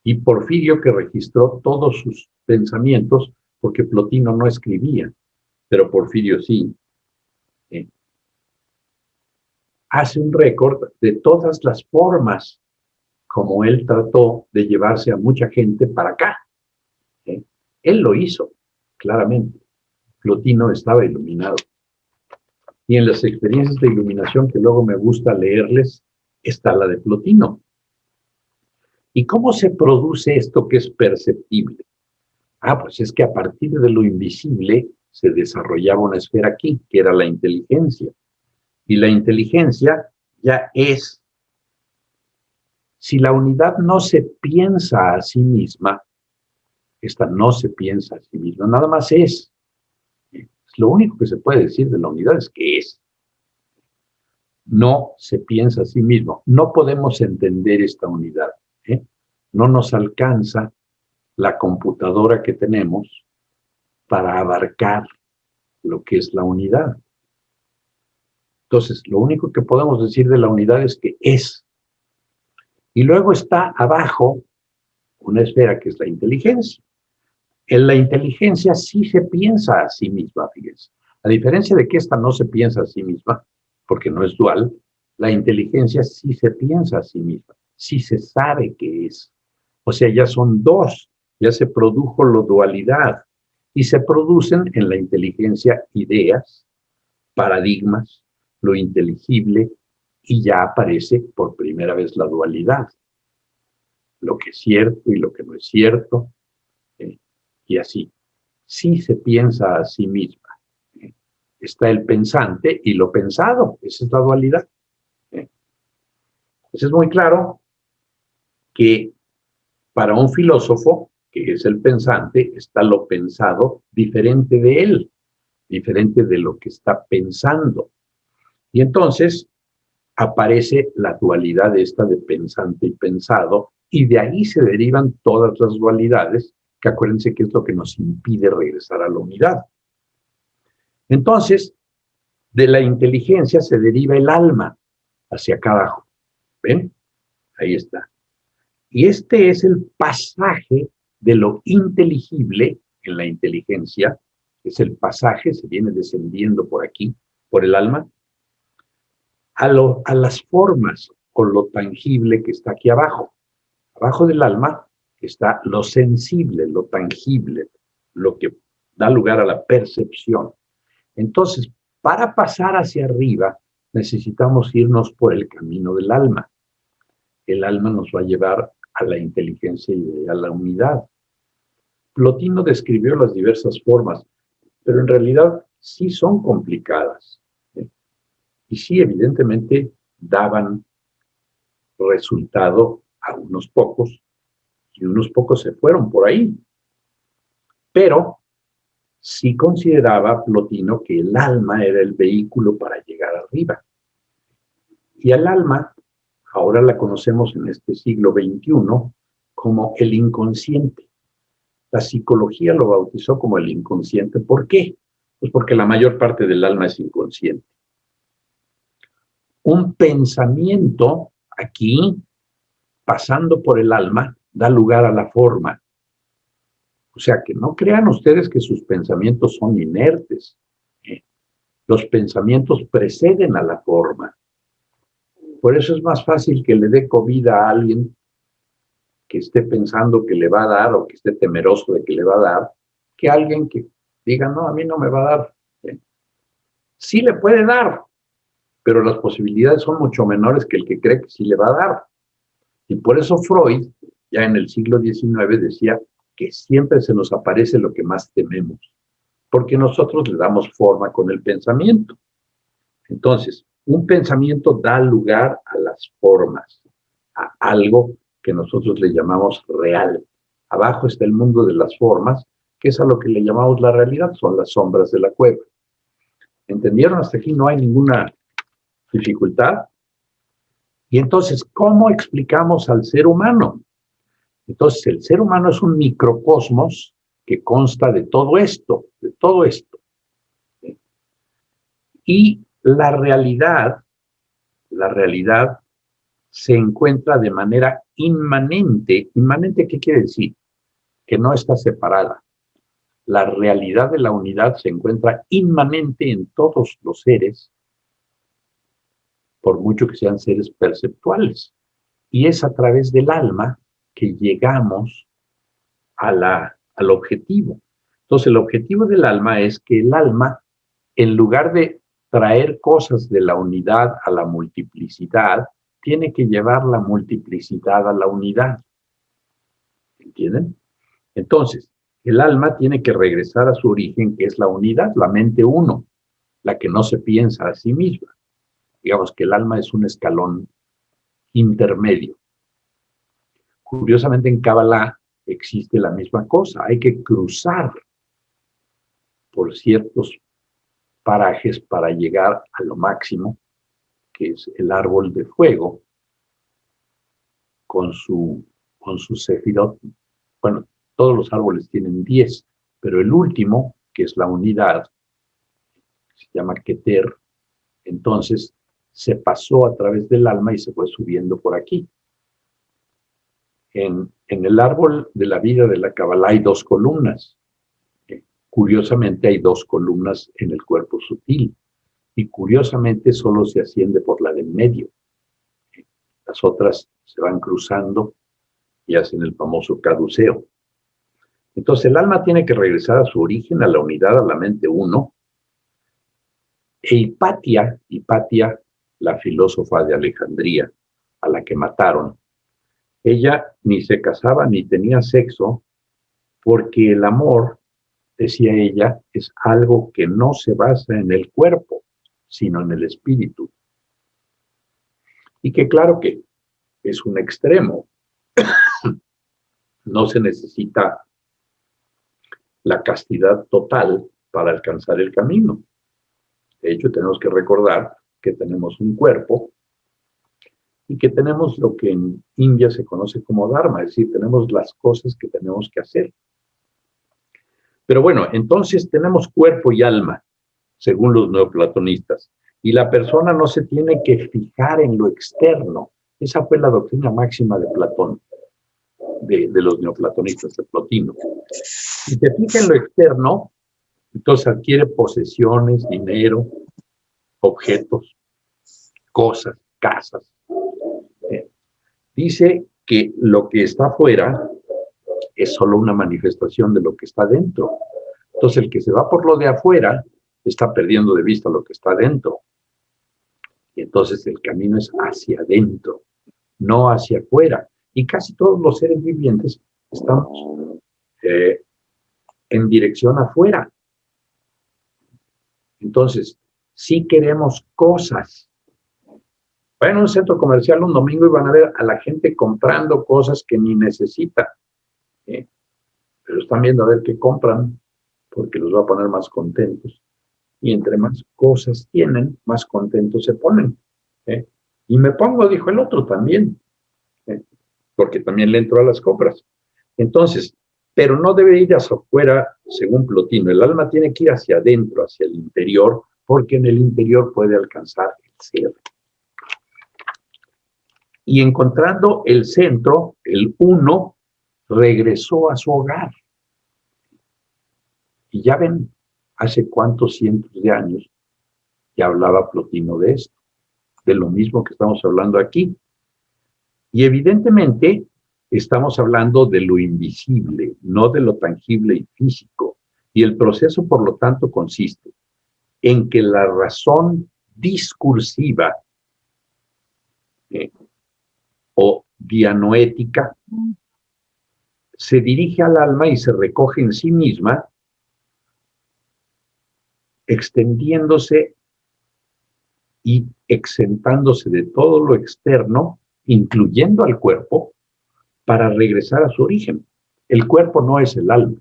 Y Porfirio, que registró todos sus pensamientos, porque Plotino no escribía, pero Porfirio sí. hace un récord de todas las formas como él trató de llevarse a mucha gente para acá. ¿Sí? Él lo hizo, claramente. Plotino estaba iluminado. Y en las experiencias de iluminación que luego me gusta leerles, está la de Plotino. ¿Y cómo se produce esto que es perceptible? Pues es que a partir de lo invisible se desarrollaba una esfera aquí, que era la inteligencia. Y la inteligencia ya es, si la unidad no se piensa a sí misma, esta no se piensa a sí misma, nada más es. Lo único que se puede decir de la unidad es que es. No se piensa a sí mismo. No podemos entender esta unidad. No nos alcanza la computadora que tenemos para abarcar lo que es la unidad. Entonces, lo único que podemos decir de la unidad es que es. Y luego está abajo una esfera que es la inteligencia. En la inteligencia sí se piensa a sí misma, fíjense. A diferencia de que esta no se piensa a sí misma, porque no es dual, la inteligencia sí se piensa a sí misma, sí se sabe que es. O sea, ya son dos, ya se produjo la dualidad y se producen en la inteligencia ideas, paradigmas, lo inteligible, y ya aparece por primera vez la dualidad. Lo que es cierto y lo que no es cierto, y así. Sí se piensa a sí misma. Está el pensante y lo pensado. Esa es la dualidad. Entonces es muy claro que para un filósofo, que es el pensante, está lo pensado diferente de él, diferente de lo que está pensando. Y entonces aparece la dualidad esta de pensante y pensado, y de ahí se derivan todas las dualidades, que acuérdense que es lo que nos impide regresar a la unidad. Entonces, de la inteligencia se deriva el alma hacia acá abajo. ¿Ven? Ahí está. Y este es el pasaje de lo inteligible en la inteligencia, es el pasaje, se viene descendiendo por aquí, por el alma, a las formas o lo tangible que está aquí abajo. Abajo del alma está lo sensible, lo tangible, lo que da lugar a la percepción. Entonces, para pasar hacia arriba, necesitamos irnos por el camino del alma. El alma nos va a llevar a la inteligencia y a la unidad. Plotino describió las diversas formas, pero en realidad sí son complicadas. Y sí, evidentemente, daban resultado a unos pocos, y unos pocos se fueron por ahí. Pero sí consideraba Plotino que el alma era el vehículo para llegar arriba. Y al alma, ahora la conocemos en este siglo XXI como el inconsciente. La psicología lo bautizó como el inconsciente. ¿Por qué? Pues porque la mayor parte del alma es inconsciente. Un pensamiento aquí, pasando por el alma, da lugar a la forma. O sea, que no crean ustedes que sus pensamientos son inertes. Los pensamientos preceden a la forma. Por eso es más fácil que le dé comida a alguien que esté pensando que le va a dar o que esté temeroso de que le va a dar, que alguien que diga, no, a mí no me va a dar. Sí le puede dar, pero las posibilidades son mucho menores que el que cree que sí le va a dar. Y por eso Freud, ya en el siglo XIX, decía que siempre se nos aparece lo que más tememos, porque nosotros le damos forma con el pensamiento. Entonces, un pensamiento da lugar a las formas, a algo que nosotros le llamamos real. Abajo está el mundo de las formas, que es a lo que le llamamos la realidad, son las sombras de la cueva. ¿Entendieron? Hasta aquí no hay ninguna dificultad. Y entonces, ¿cómo explicamos al ser humano? Entonces, el ser humano es un microcosmos que consta de todo esto, de todo esto. Y la realidad se encuentra de manera inmanente. ¿Inmanente qué quiere decir? Que no está separada. La realidad de la unidad se encuentra inmanente en todos los seres por mucho que sean seres perceptuales. Y es a través del alma que llegamos al objetivo. Entonces, el objetivo del alma es que el alma, en lugar de traer cosas de la unidad a la multiplicidad, tiene que llevar la multiplicidad a la unidad. ¿Entienden? Entonces, el alma tiene que regresar a su origen, que es la unidad, la mente uno, la que no se piensa a sí misma. Digamos que el alma es un escalón intermedio. Curiosamente, en Kabbalah existe la misma cosa. Hay que cruzar por ciertos parajes para llegar a lo máximo, que es el árbol de fuego, con su sefirot. Bueno, todos los árboles tienen 10, pero el último, que es la unidad, se llama Keter, entonces se pasó a través del alma y se fue subiendo por aquí. En el árbol de la vida de la Kabbalah hay 2 columnas. Curiosamente hay 2 columnas en el cuerpo sutil y curiosamente solo se asciende por la del medio. Las otras se van cruzando y hacen el famoso caduceo. Entonces el alma tiene que regresar a su origen, a la unidad, a la mente uno. E Hipatia, la filósofa de Alejandría, a la que mataron, ella ni se casaba ni tenía sexo porque el amor, decía ella, es algo que no se basa en el cuerpo, sino en el espíritu. Y que claro que es un extremo. No se necesita la castidad total para alcanzar el camino. De hecho, tenemos que recordar que tenemos un cuerpo y que tenemos lo que en India se conoce como dharma, es decir, tenemos las cosas que tenemos que hacer. Pero bueno, entonces tenemos cuerpo y alma, según los neoplatonistas, y la persona no se tiene que fijar en lo externo. Esa fue la doctrina máxima de Platón, de los neoplatonistas, de Plotino. Si te fija en lo externo, entonces adquiere posesiones, dinero, objetos, cosas, casas. Dice que lo que está afuera es solo una manifestación de lo que está dentro. Entonces el que se va por lo de afuera está perdiendo de vista lo que está dentro. Y entonces el camino es hacia adentro, no hacia afuera. Y casi todos los seres vivientes estamos en dirección afuera. Entonces, si queremos cosas. Vayan a un centro comercial un domingo y van a ver a la gente comprando cosas que ni necesita. Pero están viendo a ver qué compran, porque los va a poner más contentos. Y entre más cosas tienen, más contentos se ponen. Y me pongo, dijo el otro también, porque también le entró a las compras. Entonces, pero no debe ir hacia afuera, según Plotino. El alma tiene que ir hacia adentro, hacia el interior, porque en el interior puede alcanzar el ser. Y encontrando el centro, el uno, regresó a su hogar. Y ya ven, hace cuántos cientos de años ya hablaba Plotino de esto, de lo mismo que estamos hablando aquí. Y evidentemente estamos hablando de lo invisible, no de lo tangible y físico. Y el proceso, por lo tanto, consiste en que la razón discursiva o dianoética se dirige al alma y se recoge en sí misma, extendiéndose y exentándose de todo lo externo, incluyendo al cuerpo, para regresar a su origen. El cuerpo no es el alma.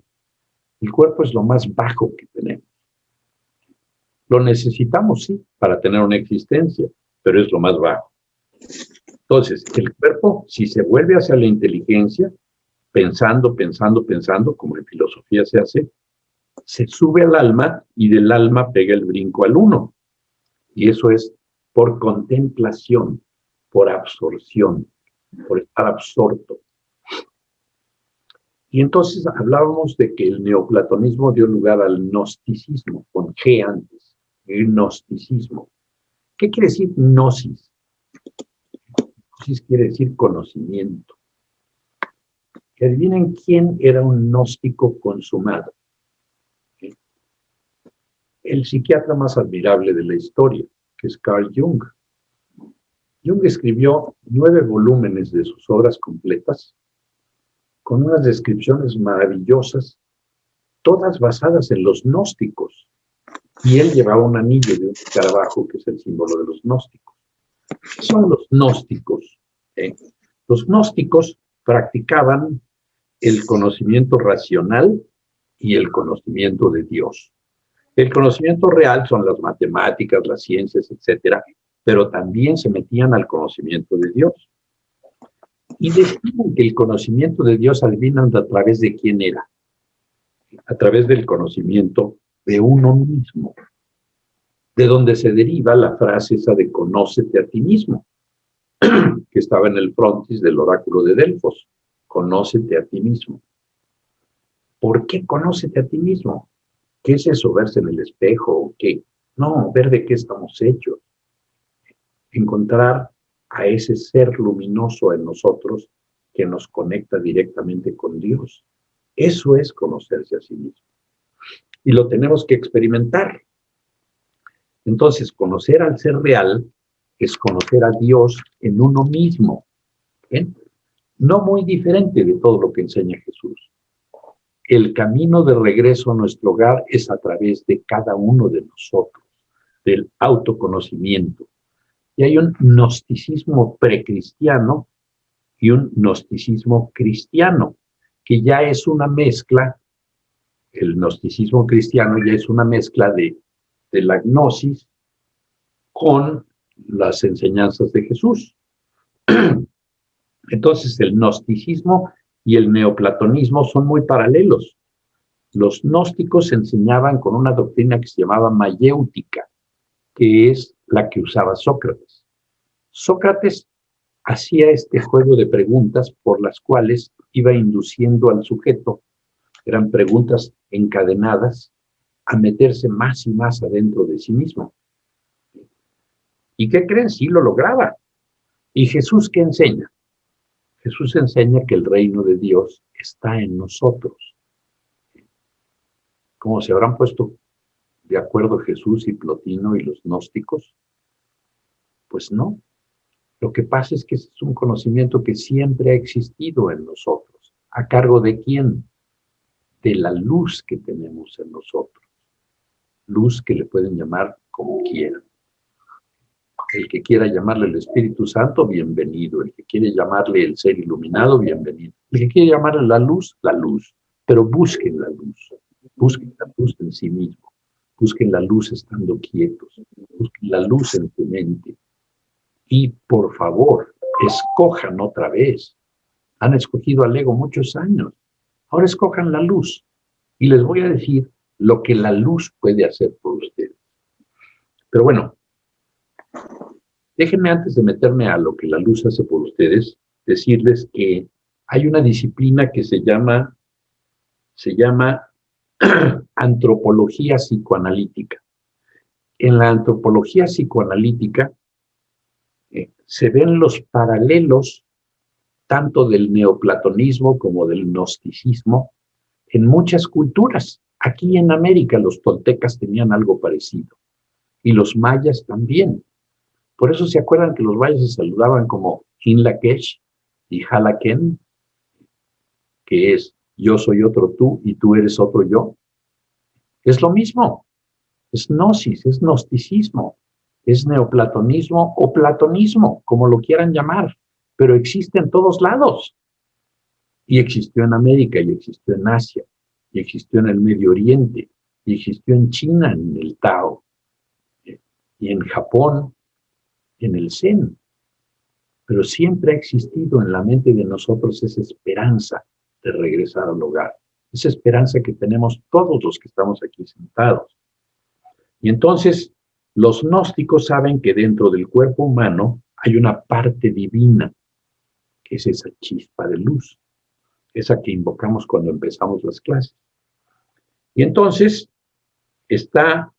El cuerpo es lo más bajo que tenemos. Lo necesitamos, sí, para tener una existencia, pero es lo más bajo. Entonces, el cuerpo, si se vuelve hacia la inteligencia, pensando, como en filosofía se hace, se sube al alma y del alma pega el brinco al uno. Y eso es por contemplación, por absorción, por estar absorto. Y entonces hablábamos de que el neoplatonismo dio lugar al gnosticismo, con G antes, el gnosticismo. ¿Qué quiere decir gnosis? Gnosis quiere decir conocimiento. Que adivinen quién era un gnóstico consumado. El psiquiatra más admirable de la historia, que es Carl Jung. Jung escribió 9 volúmenes de sus obras completas con unas descripciones maravillosas, todas basadas en los gnósticos. Y él llevaba un anillo de un escarabajo, que es el símbolo de los gnósticos. ¿Qué son los gnósticos? Los gnósticos practicaban el conocimiento racional y el conocimiento de Dios. El conocimiento real son las matemáticas, las ciencias, etcétera, pero también se metían al conocimiento de Dios. Y decían que el conocimiento de Dios, adivinan a través de quién era. A través del conocimiento de uno mismo. De donde se deriva la frase esa de conócete a ti mismo, que estaba en el frontis del oráculo de Delfos. Conócete a ti mismo. ¿Por qué conócete a ti mismo? ¿Qué es eso? ¿Verse en el espejo o qué? No, ver de qué estamos hechos. Encontrar a ese ser luminoso en nosotros que nos conecta directamente con Dios. Eso es conocerse a sí mismo. Y lo tenemos que experimentar. Entonces, conocer al ser real es conocer a Dios en uno mismo. ¿Bien? No muy diferente de todo lo que enseña Jesús. El camino de regreso a nuestro hogar es a través de cada uno de nosotros, del autoconocimiento. Y hay un gnosticismo precristiano y un gnosticismo cristiano, que ya es una mezcla. El gnosticismo cristiano ya es una mezcla de la gnosis con las enseñanzas de Jesús. Entonces, el gnosticismo y el neoplatonismo son muy paralelos. Los gnósticos enseñaban con una doctrina que se llamaba mayéutica, que es la que usaba Sócrates. Sócrates hacía este juego de preguntas por las cuales iba induciendo al sujeto, eran preguntas encadenadas, a meterse más y más adentro de sí mismo. ¿Y qué creen? Sí lo lograba. ¿Y Jesús qué enseña? Jesús enseña que el reino de Dios está en nosotros. ¿Cómo se habrán puesto de acuerdo Jesús y Plotino y los gnósticos? Pues no. Lo que pasa es que es un conocimiento que siempre ha existido en nosotros. ¿A cargo de quién? De la luz que tenemos en nosotros. Luz que le pueden llamar como quieran. El que quiera llamarle el Espíritu Santo, bienvenido. El que quiere llamarle el ser iluminado, bienvenido. El que quiere llamarle la luz. Pero busquen la luz. Busquen la luz en sí mismo. Busquen la luz estando quietos. Busquen la luz en tu mente. Y por favor, escojan otra vez. Han escogido al ego muchos años. Ahora escojan la luz. Y les voy a decir lo que la luz puede hacer por ustedes. Pero bueno, déjenme antes de meterme a lo que la luz hace por ustedes, decirles que hay una disciplina que se llama antropología psicoanalítica. En la antropología psicoanalítica se ven los paralelos tanto del neoplatonismo como del gnosticismo en muchas culturas. Aquí en América los toltecas tenían algo parecido y los mayas también. Por eso se acuerdan que los mayas se saludaban como Inlakesh y Halaken, que es yo soy otro tú y tú eres otro yo. Es lo mismo. Es gnosis, es gnosticismo, es neoplatonismo o platonismo, como lo quieran llamar, pero existe en todos lados. Y existió en América, y existió en Asia, y existió en el Medio Oriente, y existió en China, en el Tao, y en Japón, en el Zen. Pero siempre ha existido en la mente de nosotros esa esperanza de regresar al hogar, esa esperanza que tenemos todos los que estamos aquí sentados. Y entonces, los gnósticos saben que dentro del cuerpo humano hay una parte divina, que es esa chispa de luz, esa que invocamos cuando empezamos las clases. Y entonces, está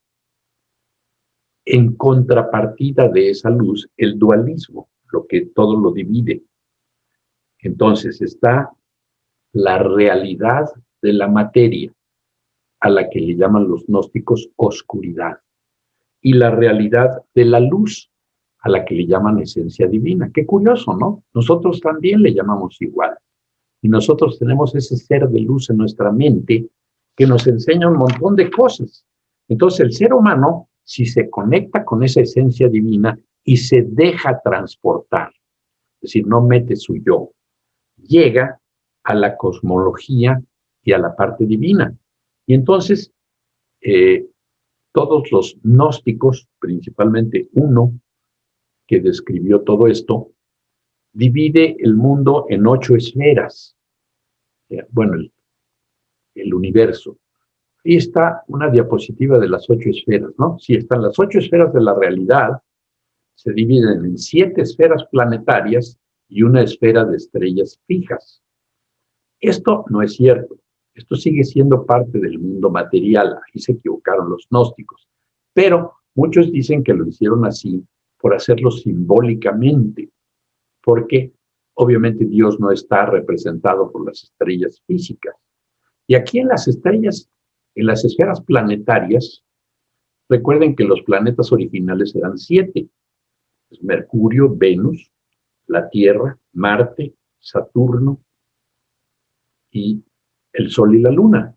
en contrapartida de esa luz el dualismo. lo que todo lo divide. Entonces está la realidad de la materia, a la que le llaman los gnósticos oscuridad, y la realidad de la luz, a la que le llaman esencia divina. Qué curioso, ¿no? Nosotros también le llamamos igual. Y nosotros tenemos ese ser de luz en nuestra mente que nos enseña un montón de cosas. Entonces el ser humano, si se conecta con esa esencia divina y se deja transportar, es decir, no mete su yo, llega a la cosmología y a la parte divina. Y entonces todos los gnósticos, principalmente uno que describió todo esto, divide el mundo en 8 esferas. Bueno, el universo. Ahí está una diapositiva de las 8 esferas, ¿no? Si están las 8 esferas de la realidad, se dividen en 7 esferas planetarias y una esfera de estrellas fijas. Esto no es cierto. Esto sigue siendo parte del mundo material. Ahí se equivocaron los gnósticos. Pero muchos dicen que lo hicieron así por hacerlo simbólicamente, porque obviamente Dios no está representado por las estrellas físicas. Y aquí en las estrellas, en las esferas planetarias, recuerden que los planetas originales eran 7. Es Mercurio, Venus, la Tierra, Marte, Saturno y el Sol y la Luna.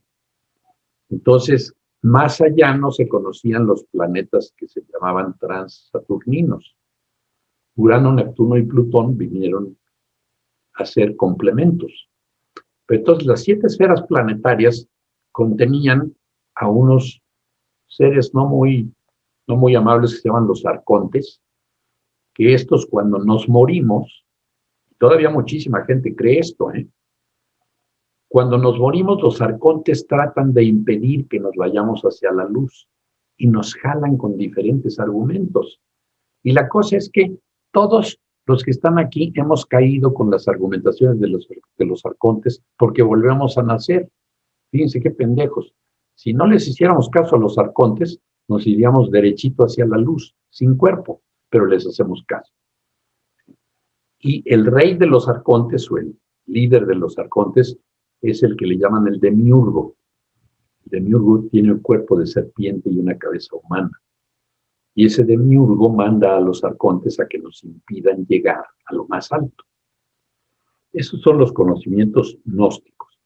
Entonces, más allá no se conocían los planetas que se llamaban transaturninos. Urano, Neptuno y Plutón vinieron a ser complementos. Pero entonces las 7 esferas planetarias contenían a unos seres no muy amables que se llaman los arcontes, que estos cuando nos morimos, todavía muchísima gente cree esto, cuando nos morimos los arcontes tratan de impedir que nos vayamos hacia la luz y nos jalan con diferentes argumentos. Y la cosa es que todos los que están aquí hemos caído con las argumentaciones de los arcontes porque volvemos a nacer. Fíjense qué pendejos. Si no les hiciéramos caso a los arcontes, nos iríamos derechito hacia la luz, sin cuerpo, pero les hacemos caso. Y el rey de los arcontes, o el líder de los arcontes, es el que le llaman el demiurgo. El demiurgo tiene un cuerpo de serpiente y una cabeza humana. Y ese demiurgo manda a los arcontes a que nos impidan llegar a lo más alto. Esos son los conocimientos gnósticos.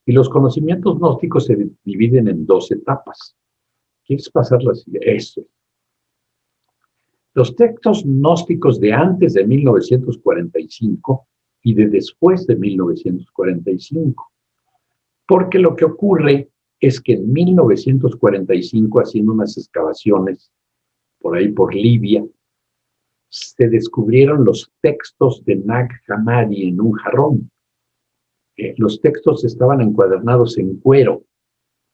Y los conocimientos gnósticos se dividen en 2 etapas. ¿Quieres pasarlas? Eso. Los textos gnósticos de antes de 1945 y de después de 1945. Porque lo que ocurre es que en 1945, haciendo unas excavaciones por ahí por Libia, se descubrieron los textos de Nag Hammadi en un jarrón. Los textos estaban encuadernados en cuero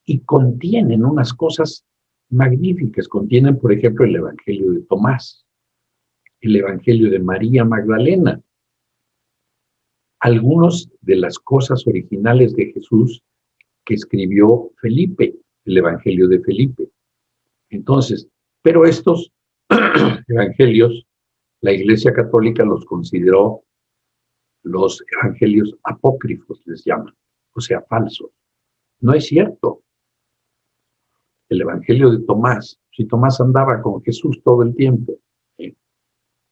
y contienen unas cosas magníficas. Contienen, por ejemplo, el Evangelio de Tomás, el Evangelio de María Magdalena, algunas de las cosas originales de Jesús que escribió Felipe, el Evangelio de Felipe. Entonces, pero estos evangelios, la Iglesia Católica los consideró los evangelios apócrifos, les llaman, o sea, falsos. No es cierto. El Evangelio de Tomás, si Tomás andaba con Jesús todo el tiempo,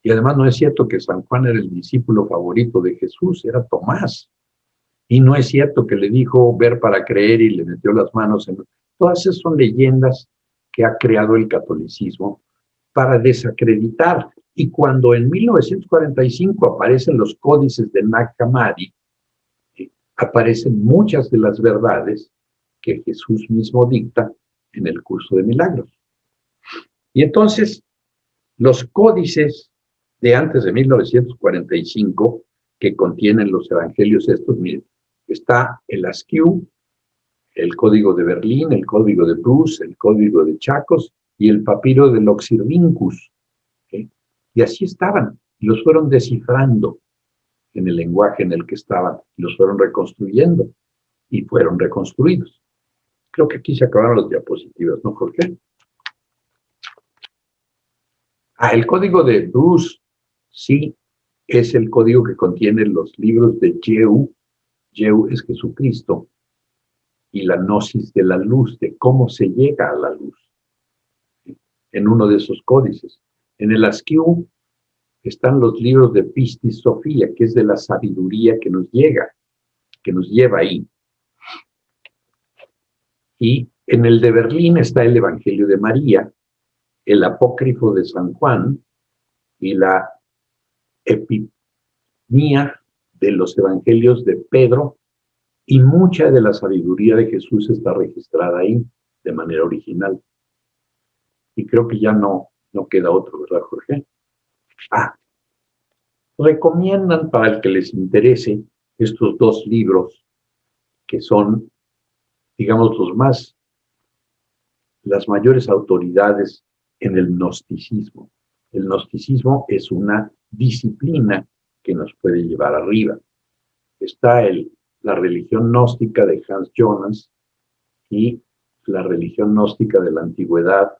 y además no es cierto que San Juan era el discípulo favorito de Jesús, era Tomás. Y no es cierto que le dijo ver para creer y le metió las manos en... Todas esas son leyendas que ha creado el catolicismo para desacreditar. Y cuando en 1945 aparecen los códices de Nag Hammadi, aparecen muchas de las verdades que Jesús mismo dicta en el curso de milagros. Y entonces, los códices de antes de 1945, que contienen los evangelios estos, miren, está el Askew, el Código de Berlín, el Código de Bruce, el Código de Chacos y el Papiro de Loxirvincus. Y así estaban, y los fueron descifrando en el lenguaje en el que estaban, y los fueron reconstruyendo, y fueron reconstruidos. Creo que aquí se acabaron las diapositivas, ¿no, Jorge? El Código de Bruce, sí, es el código que contiene los libros de Jeu. Jeu es Jesucristo, y la gnosis de la luz, de cómo se llega a la luz, en uno de esos códices. En el Askew están los libros de Pistis Sophia, que es de la sabiduría que nos llega, que nos lleva ahí. Y en el de Berlín está el Evangelio de María, el Apócrifo de San Juan y la Epimía de los Evangelios de Pedro, y mucha de la sabiduría de Jesús está registrada ahí de manera original. Y creo que ya no queda otro, ¿verdad, Jorge? Recomiendan para el que les interese estos dos libros que son, digamos, las mayores autoridades en el gnosticismo. El gnosticismo es una disciplina que nos puede llevar arriba. Está la religión gnóstica de Hans Jonas y la religión gnóstica de la antigüedad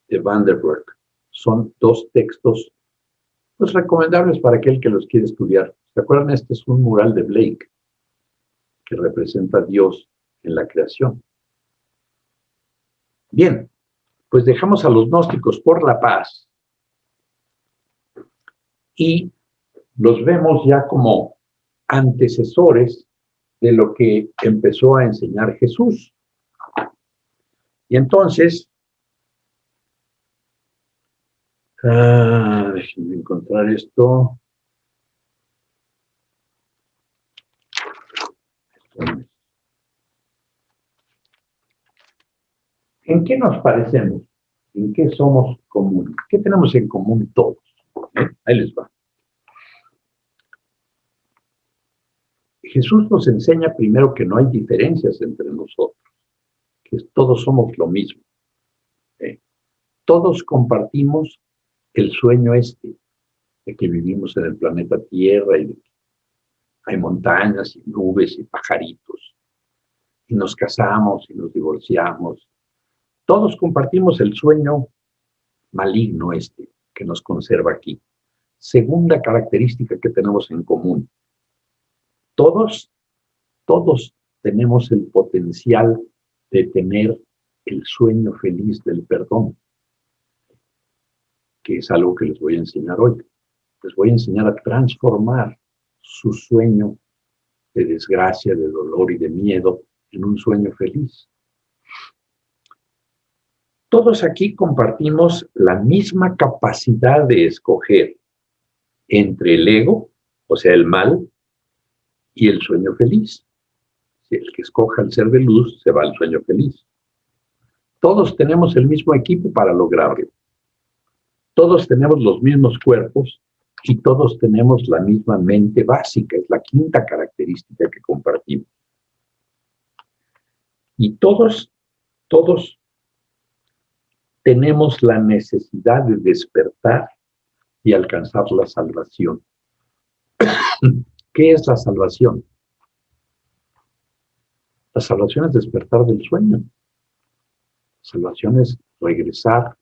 de Vanderburg. Son dos textos pues recomendables para aquel que los quiere estudiar. ¿Se acuerdan? Este es un mural de Blake que representa a Dios en la creación. Bien, pues dejamos a los gnósticos por la paz y los vemos ya como antecesores de lo que empezó a enseñar Jesús. Y entonces, déjenme encontrar esto. ¿En qué nos parecemos? ¿En qué somos comunes? ¿Qué tenemos en común todos? Ahí les va. Jesús nos enseña primero que no hay diferencias entre nosotros, que todos somos lo mismo. Todos compartimos el sueño de que vivimos en el planeta Tierra y de que hay montañas y nubes y pajaritos, y nos casamos y nos divorciamos. Todos compartimos el sueño maligno que nos conserva aquí. Segunda característica que tenemos en común. Todos tenemos el potencial de tener el sueño feliz del perdón, que es algo que les voy a enseñar hoy. Les voy a enseñar a transformar su sueño de desgracia, de dolor y de miedo en un sueño feliz. Todos aquí compartimos la misma capacidad de escoger entre el ego, o sea, el mal, y el sueño feliz. Si el que escoja el ser de luz, se va al sueño feliz. Todos tenemos el mismo equipo para lograrlo. Todos tenemos los mismos cuerpos y todos tenemos la misma mente básica. Es la quinta característica que compartimos. Y todos tenemos la necesidad de despertar y alcanzar la salvación. ¿Qué es la salvación? La salvación es despertar del sueño. La salvación es regresar.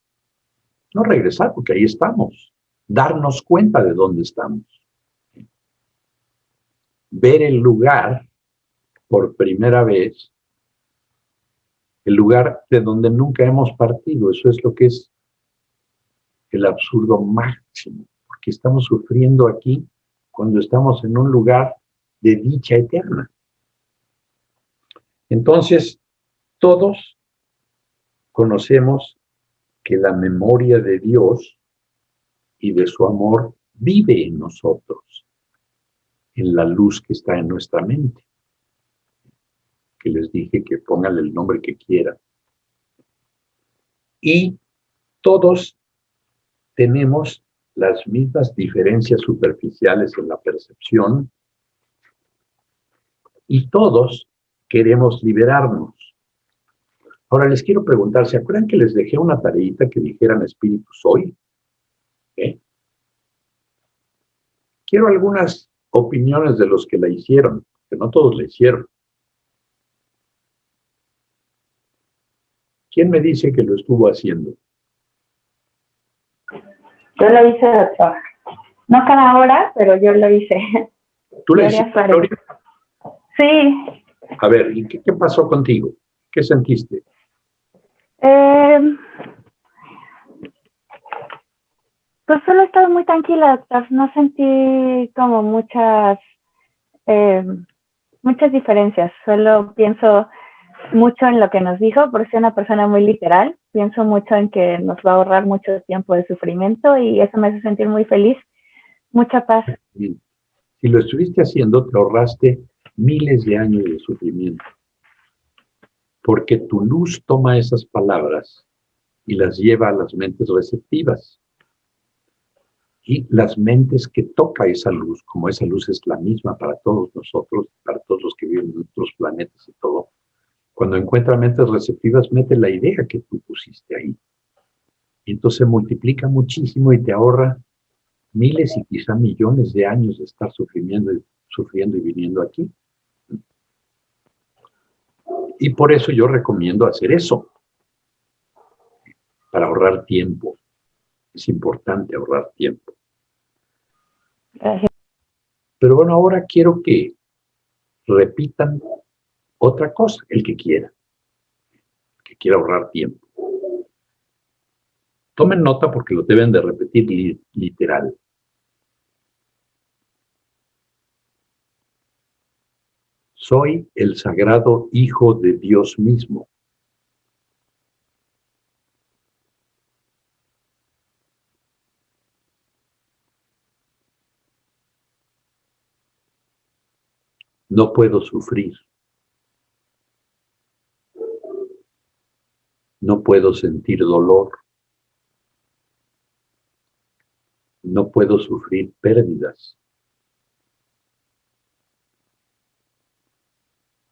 No regresar, porque ahí estamos. Darnos cuenta de dónde estamos. Ver el lugar por primera vez, el lugar de donde nunca hemos partido. Eso es lo que es el absurdo máximo, porque estamos sufriendo aquí cuando estamos en un lugar de dicha eterna. Entonces, todos conocemos que la memoria de Dios y de su amor vive en nosotros, en la luz que está en nuestra mente, que les dije que pongan el nombre que quieran. Y todos tenemos las mismas diferencias superficiales en la percepción y todos queremos liberarnos. Ahora les quiero preguntar, ¿se acuerdan que les dejé una tareita que dijeran espíritu soy? Quiero algunas opiniones de los que la hicieron, que no todos la hicieron. ¿Quién me dice que lo estuvo haciendo? Yo la hice de trabajo. No cada hora, pero yo lo hice. ¿Tú le Gloria hiciste, Suárez. Gloria? Sí. A ver, ¿y qué pasó contigo? ¿Qué sentiste? Pues solo estaba muy tranquila, doctor. No sentí como muchas diferencias. Solo pienso mucho en lo que nos dijo, porque soy una persona muy literal. Pienso mucho en que nos va a ahorrar mucho tiempo de sufrimiento y eso me hace sentir muy feliz. Mucha paz. Bien. Si lo estuviste haciendo, te ahorraste miles de años de sufrimiento, porque tu luz toma esas palabras y las lleva a las mentes receptivas. Y las mentes que toca esa luz, como esa luz es la misma para todos nosotros, para todos los que viven en otros planetas y todo, cuando encuentra mentes receptivas, mete la idea que tú pusiste ahí. Y entonces se multiplica muchísimo y te ahorra miles y quizá millones de años de estar sufriendo y viniendo aquí. Y por eso yo recomiendo hacer eso, para ahorrar tiempo. Es importante ahorrar tiempo. Gracias. Pero bueno, ahora quiero que repitan otra cosa, el que quiera ahorrar tiempo. Tomen nota porque lo deben de repetir literal. Soy el sagrado Hijo de Dios mismo. No puedo sufrir. No puedo sentir dolor. No puedo sufrir pérdidas.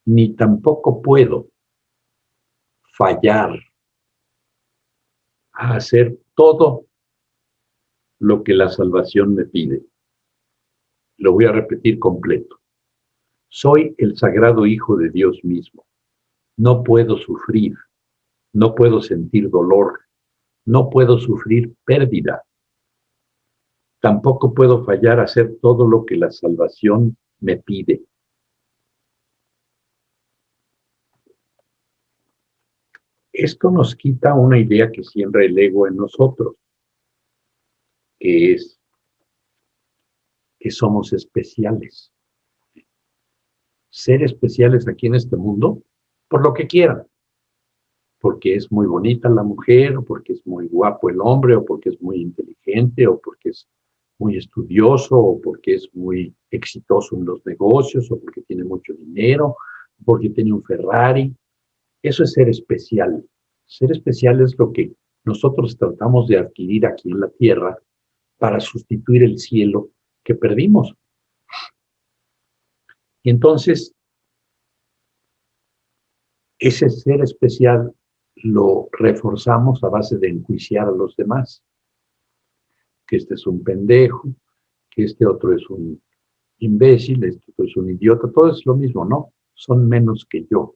Ni tampoco puedo fallar a hacer todo lo que la salvación me pide. Lo voy a repetir completo. Soy el sagrado Hijo de Dios mismo. No puedo sufrir. No puedo sentir dolor. No puedo sufrir pérdida. Tampoco puedo fallar a hacer todo lo que la salvación me pide. Esto nos quita una idea que siembra el ego en nosotros, que es que somos especiales. Ser especiales aquí en este mundo, por lo que quieran. Porque es muy bonita la mujer, o porque es muy guapo el hombre, o porque es muy inteligente, o porque es muy estudioso, o porque es muy exitoso en los negocios, o porque tiene mucho dinero, o porque tiene un Ferrari. Eso es ser especial. Ser especial es lo que nosotros tratamos de adquirir aquí en la tierra para sustituir el cielo que perdimos. Y entonces, ese ser especial lo reforzamos a base de enjuiciar a los demás. Que este es un pendejo, que este otro es un imbécil, este otro es un idiota, todo es lo mismo, ¿no? Son menos que yo.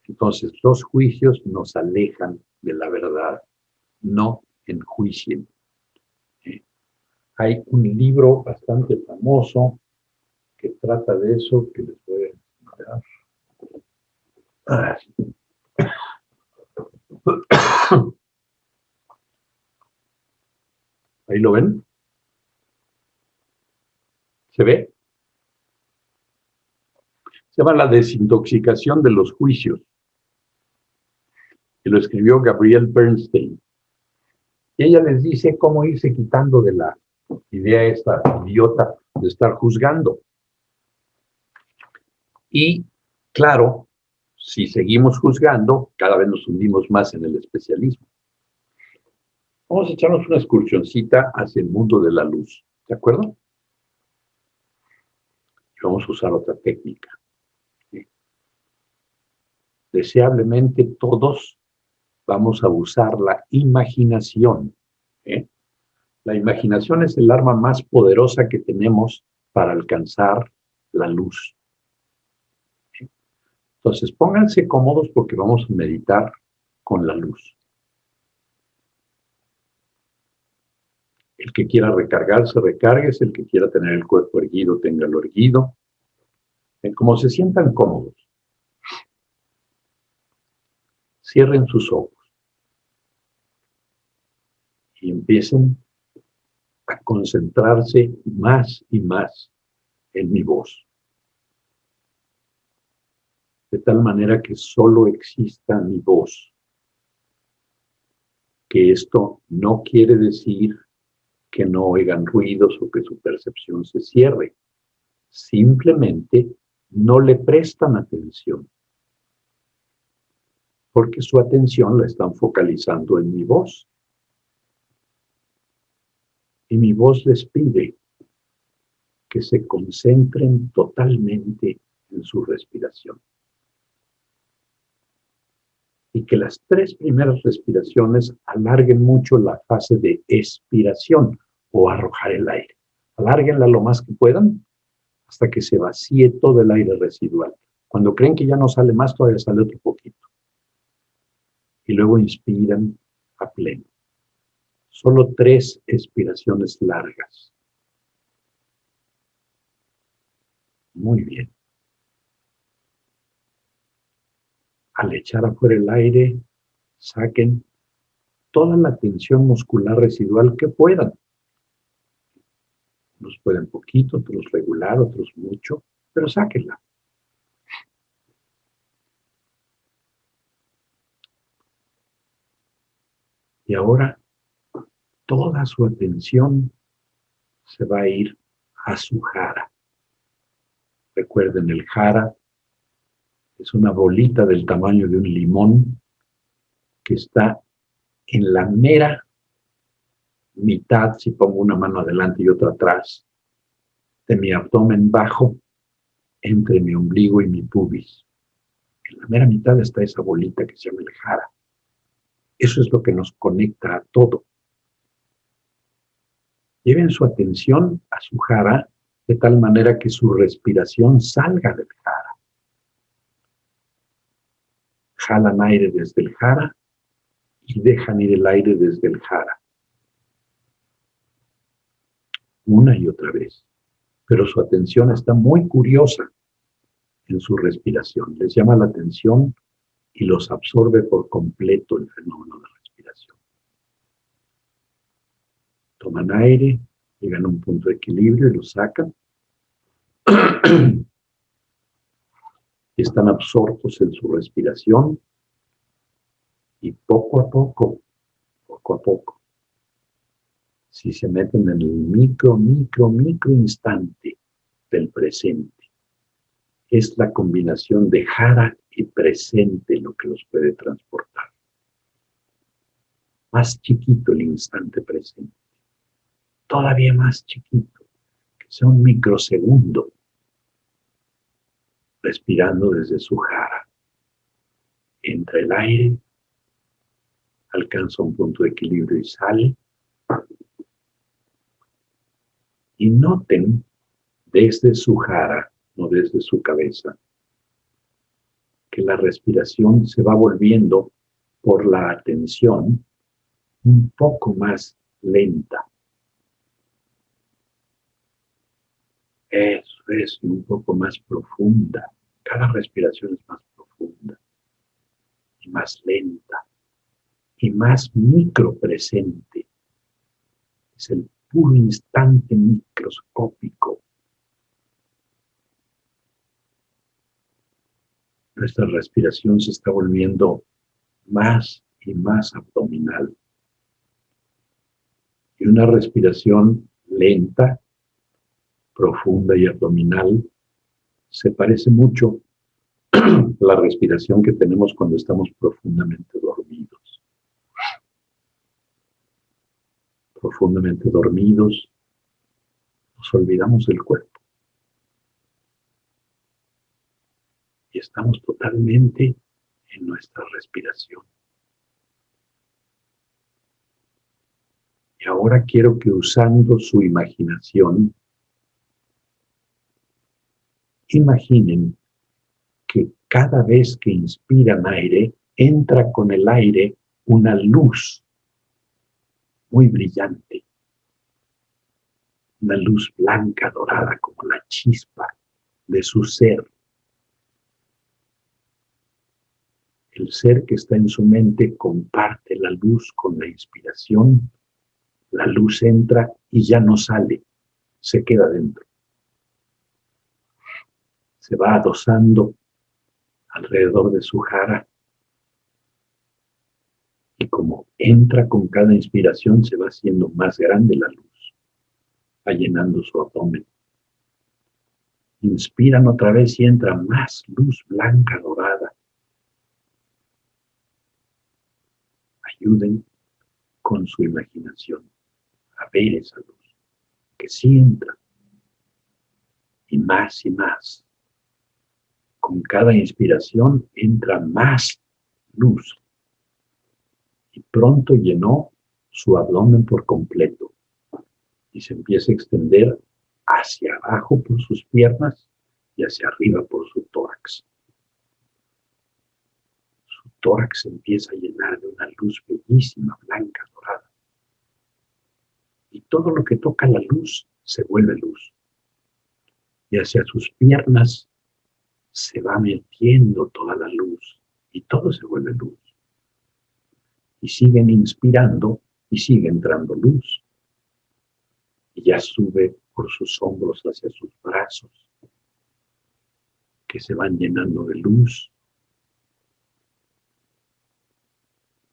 Entonces, los juicios nos alejan de la verdad, no enjuicien. Hay un libro bastante famoso que trata de eso, que les voy a enseñar. ¿Ahí lo ven? ¿Se ve? Se llama La desintoxicación de los juicios. Que lo escribió Gabrielle Bernstein. Y ella les dice cómo irse quitando de la idea esta idiota de estar juzgando. Y, claro, si seguimos juzgando, cada vez nos hundimos más en el especialismo. Vamos a echarnos una excursioncita hacia el mundo de la luz. ¿De acuerdo? Y vamos a usar otra técnica. Deseablemente todos vamos a usar la imaginación. La imaginación es el arma más poderosa que tenemos para alcanzar la luz. Entonces, pónganse cómodos porque vamos a meditar con la luz. El que quiera recargarse, recárguese. El que quiera tener el cuerpo erguido, téngalo erguido. Como se sientan cómodos. Cierren sus ojos. Y empiecen a concentrarse más y más en mi voz. De tal manera que solo exista mi voz. Que esto no quiere decir que no oigan ruidos o que su percepción se cierre. Simplemente no le prestan atención. Porque su atención la están focalizando en mi voz. Y mi voz les pide que se concentren totalmente en su respiración. Y que las 3 primeras respiraciones alarguen mucho la fase de expiración o arrojar el aire. Alárguenla lo más que puedan hasta que se vacíe todo el aire residual. Cuando creen que ya no sale más, todavía sale otro poquito. Y luego inspiran a pleno. Solo 3 expiraciones largas. Muy bien. Al echar afuera el aire, saquen toda la tensión muscular residual que puedan. Unos pueden poquito, otros regular, otros mucho, pero sáquenla. Y ahora toda su atención se va a ir a su jara. Recuerden, el jara es una bolita del tamaño de un limón que está en la mera mitad, si pongo una mano adelante y otra atrás, de mi abdomen bajo, entre mi ombligo y mi pubis. En la mera mitad está esa bolita que se llama el jara. Eso es lo que nos conecta a todo. Lleven su atención a su jara de tal manera que su respiración salga del jara. Jalan aire desde el jara y dejan ir el aire desde el jara. Una y otra vez. Pero su atención está muy curiosa en su respiración. Les llama la atención y los absorbe por completo el fenómeno de respiración. Toman aire, llegan a un punto de equilibrio y lo sacan. Y están absortos en su respiración y poco a poco, si se meten en el micro instante del presente, es la combinación de jara y presente lo que los puede transportar. Más chiquito el instante presente, todavía más chiquito, que sea un microsegundo, respirando desde su jara. Entra el aire, alcanza un punto de equilibrio y sale. Y noten desde su jara, no desde su cabeza, que la respiración se va volviendo por la atención un poco más lenta. Eso es, un poco más profunda. Cada respiración es más profunda y más lenta y más micropresente. Es el puro instante microscópico. Nuestra respiración se está volviendo más y más abdominal. Y una respiración lenta, profunda y abdominal se parece mucho a la respiración que tenemos cuando estamos profundamente dormidos. Profundamente dormidos, nos olvidamos del cuerpo. Y estamos totalmente en nuestra respiración. Y ahora quiero que, usando su imaginación, imaginen que cada vez que inspiran aire, entra con el aire una luz muy brillante, una luz blanca dorada como la chispa de su ser. El ser que está en su mente comparte la luz con la inspiración. La luz entra y ya no sale, se queda dentro. Se va adosando alrededor de su jara y como entra con cada inspiración se va haciendo más grande la luz, va llenando su abdomen. Inspiran otra vez y entra más luz blanca dorada. Ayuden con su imaginación a ver esa luz, que sí entra, y más. Con cada inspiración entra más luz, y pronto llenó su abdomen por completo, y se empieza a extender hacia abajo por sus piernas y hacia arriba por su tórax. Su tórax se empieza a llenar de una luz bellísima, blanca, dorada. Y todo lo que toca la luz se vuelve luz. Y hacia sus piernas se va metiendo toda la luz y todo se vuelve luz. Y siguen inspirando y sigue entrando luz. Y ya sube por sus hombros hacia sus brazos, que se van llenando de luz.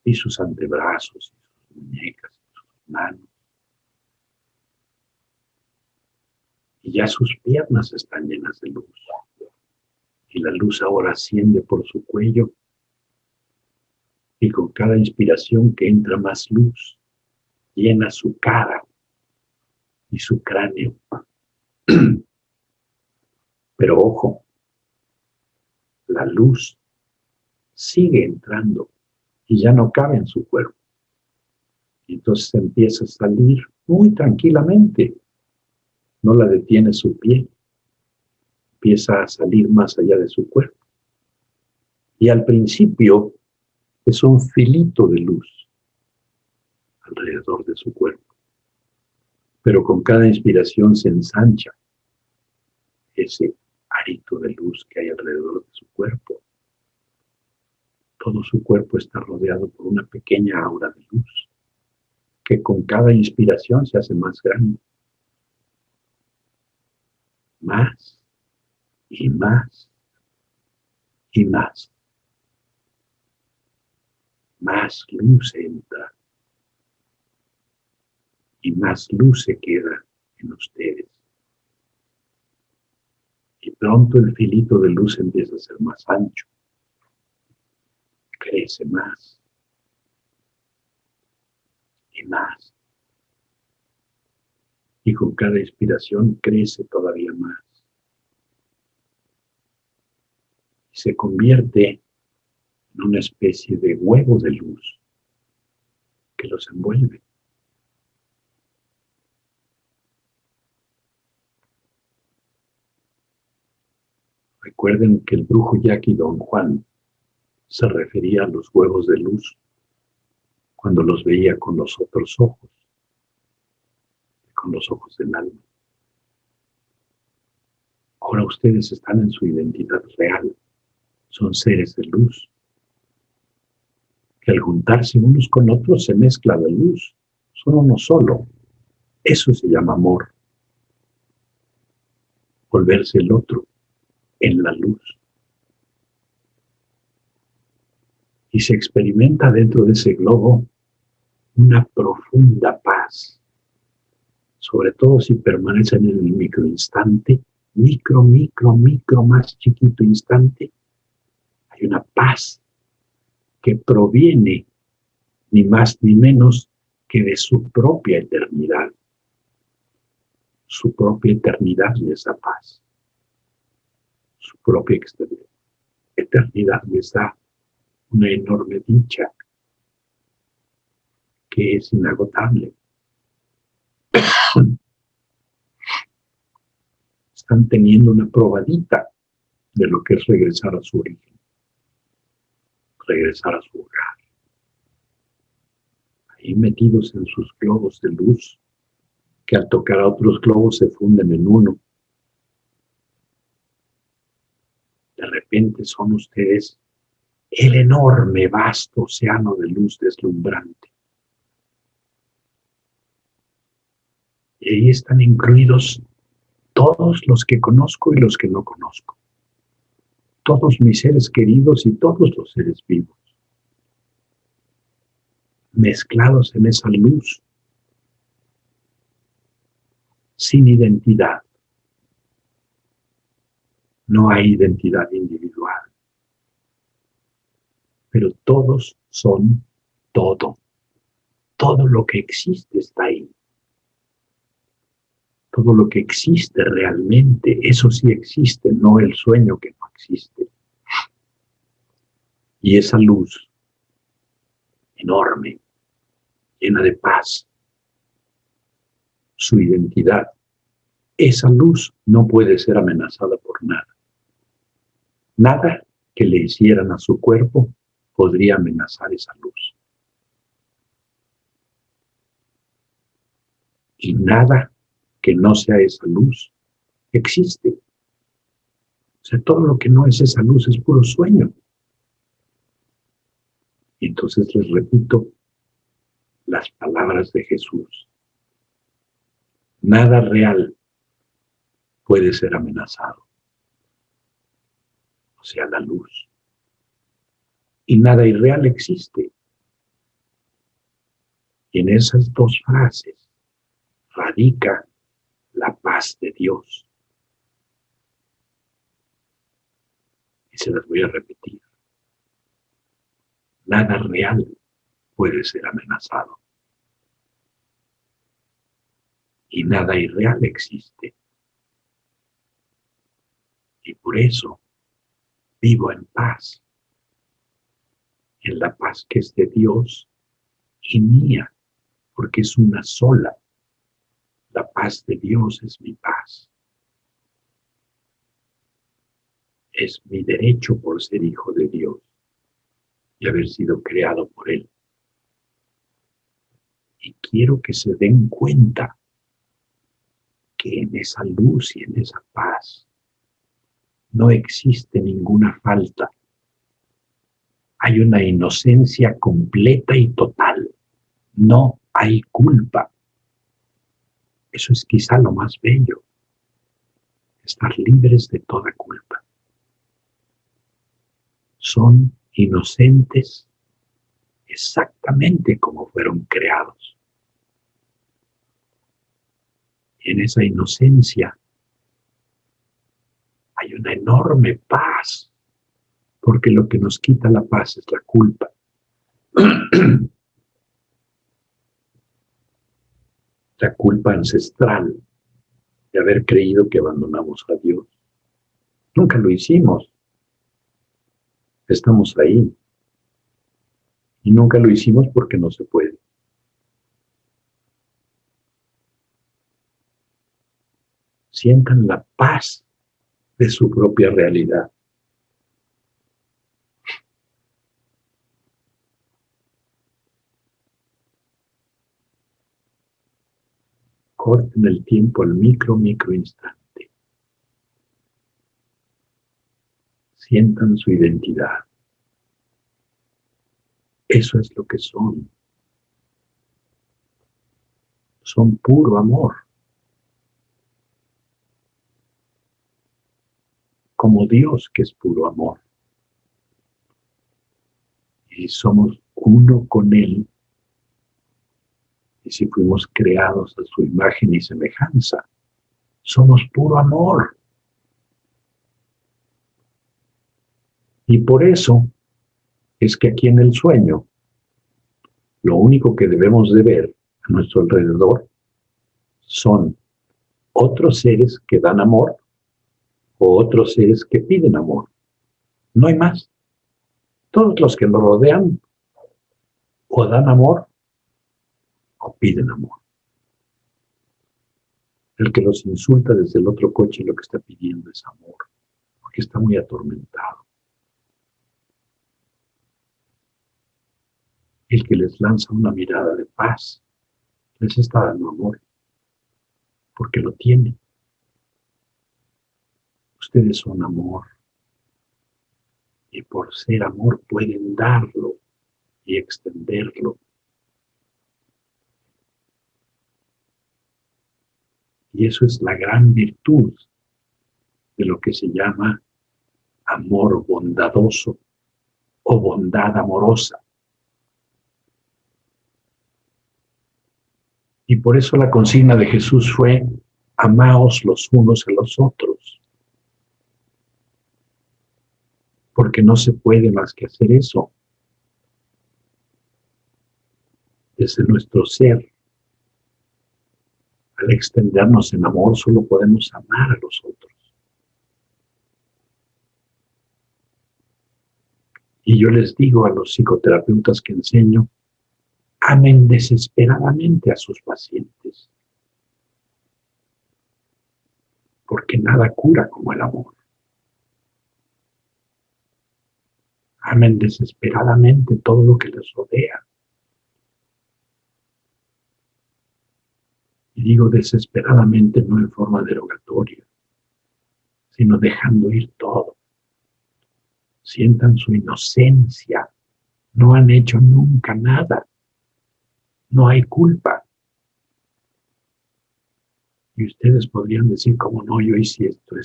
Y sus antebrazos, y sus muñecas, y sus manos. Y ya sus piernas están llenas de luz. Y la luz ahora asciende por su cuello. Y con cada inspiración que entra más luz, llena su cara y su cráneo. Pero ojo, la luz sigue entrando y ya no cabe en su cuerpo. Y entonces empieza a salir muy tranquilamente. No la detiene su pie. Empieza a salir más allá de su cuerpo. Y al principio es un filito de luz alrededor de su cuerpo. Pero con cada inspiración se ensancha ese arito de luz que hay alrededor de su cuerpo. Todo su cuerpo está rodeado por una pequeña aura de luz que con cada inspiración se hace más grande. Más y más y más. Más luz entra y más luz se queda en ustedes. Y pronto el filito de luz empieza a ser más ancho. Crece más y más. Y con cada inspiración crece todavía más. Y se convierte en una especie de huevo de luz que los envuelve. Recuerden que el brujo Yaqui Don Juan se refería a los huevos de luz cuando los veía con los otros ojos, con los ojos del alma. Ahora ustedes están en su identidad real, son seres de luz, que al juntarse unos con otros se mezcla la luz, son uno solo. Eso se llama amor, volverse el otro en la luz. Y se experimenta dentro de ese globo una profunda paz, sobre todo si permanecen en el microinstante, micro más chiquito instante. Hay una paz que proviene ni más ni menos que de su propia eternidad. Su propia eternidad les da paz. Su propia eternidad les da una enorme dicha que es inagotable. Están teniendo una probadita de lo que es regresar a su origen, regresar a su hogar. Ahí metidos en sus globos de luz que al tocar a otros globos se funden en uno. De repente son ustedes el enorme, vasto océano de luz deslumbrante. Y ahí están incluidos todos los que conozco y los que no conozco. Todos mis seres queridos y todos los seres vivos. Mezclados en esa luz, sin identidad. No hay identidad individual. Pero todos son todo. Todo lo que existe está ahí. Todo lo que existe realmente, eso sí existe, no el sueño que no existe. Y esa luz enorme, llena de paz, su identidad, esa luz no puede ser amenazada por nada. Nada que le hicieran a su cuerpo podría amenazar esa luz. Y nada que no sea esa luz existe. O sea, todo lo que no es esa luz es puro sueño. Y entonces les repito las palabras de Jesús. Nada real puede ser amenazado. O sea, la luz. Y nada irreal existe. Y en esas dos frases radica la paz de Dios. Y se las voy a repetir. Nada real puede ser amenazado. Y nada irreal existe. Y por eso vivo en paz. En la paz que es de Dios y mía, porque es una sola. La paz de Dios es mi paz. Es mi derecho por ser hijo de Dios y haber sido creado por Él. Y quiero que se den cuenta que en esa luz y en esa paz no existe ninguna falta. Hay una inocencia completa y total. No hay culpa. Eso es quizá lo más bello. Estar libres de toda culpa. Son inocentes exactamente como fueron creados. Y en esa inocencia hay una enorme paz, porque lo que nos quita la paz es la culpa. La culpa ancestral de haber creído que abandonamos a Dios. Nunca lo hicimos. Estamos ahí. Y nunca lo hicimos porque no se puede. Sientan la paz de su propia realidad. Corten el tiempo al micro instante. Sientan su identidad. Eso es lo que son. Son puro amor. Como Dios que es puro amor. Y somos uno con Él. Y si fuimos creados a su imagen y semejanza, somos puro amor. Y por eso es que aquí en el sueño, lo único que debemos de ver a nuestro alrededor son otros seres que dan amor o otros seres que piden amor. No hay más. Todos los que nos rodean o dan amor o piden amor. El que los insulta desde el otro coche lo que está pidiendo es amor, porque está muy atormentado. El que les lanza una mirada de paz les está dando amor. porque lo tienen. Ustedes son amor y por ser amor pueden darlo y extenderlo. Y eso es la gran virtud de lo que se llama amor bondadoso o bondad amorosa. Y por eso la consigna de Jesús fue: amaos los unos a los otros. Porque no se puede más que hacer eso. Desde nuestro ser, al extendernos en amor, solo podemos amar a los otros. Y yo les digo a los psicoterapeutas que enseño: amen desesperadamente a sus pacientes, porque nada cura como el amor. Amen desesperadamente todo lo que les rodea. Y digo desesperadamente no en forma derogatoria, sino dejando ir todo. Sientan su inocencia. No han hecho nunca nada. No hay culpa. Y ustedes podrían decir: ¿cómo no? Yo hice esto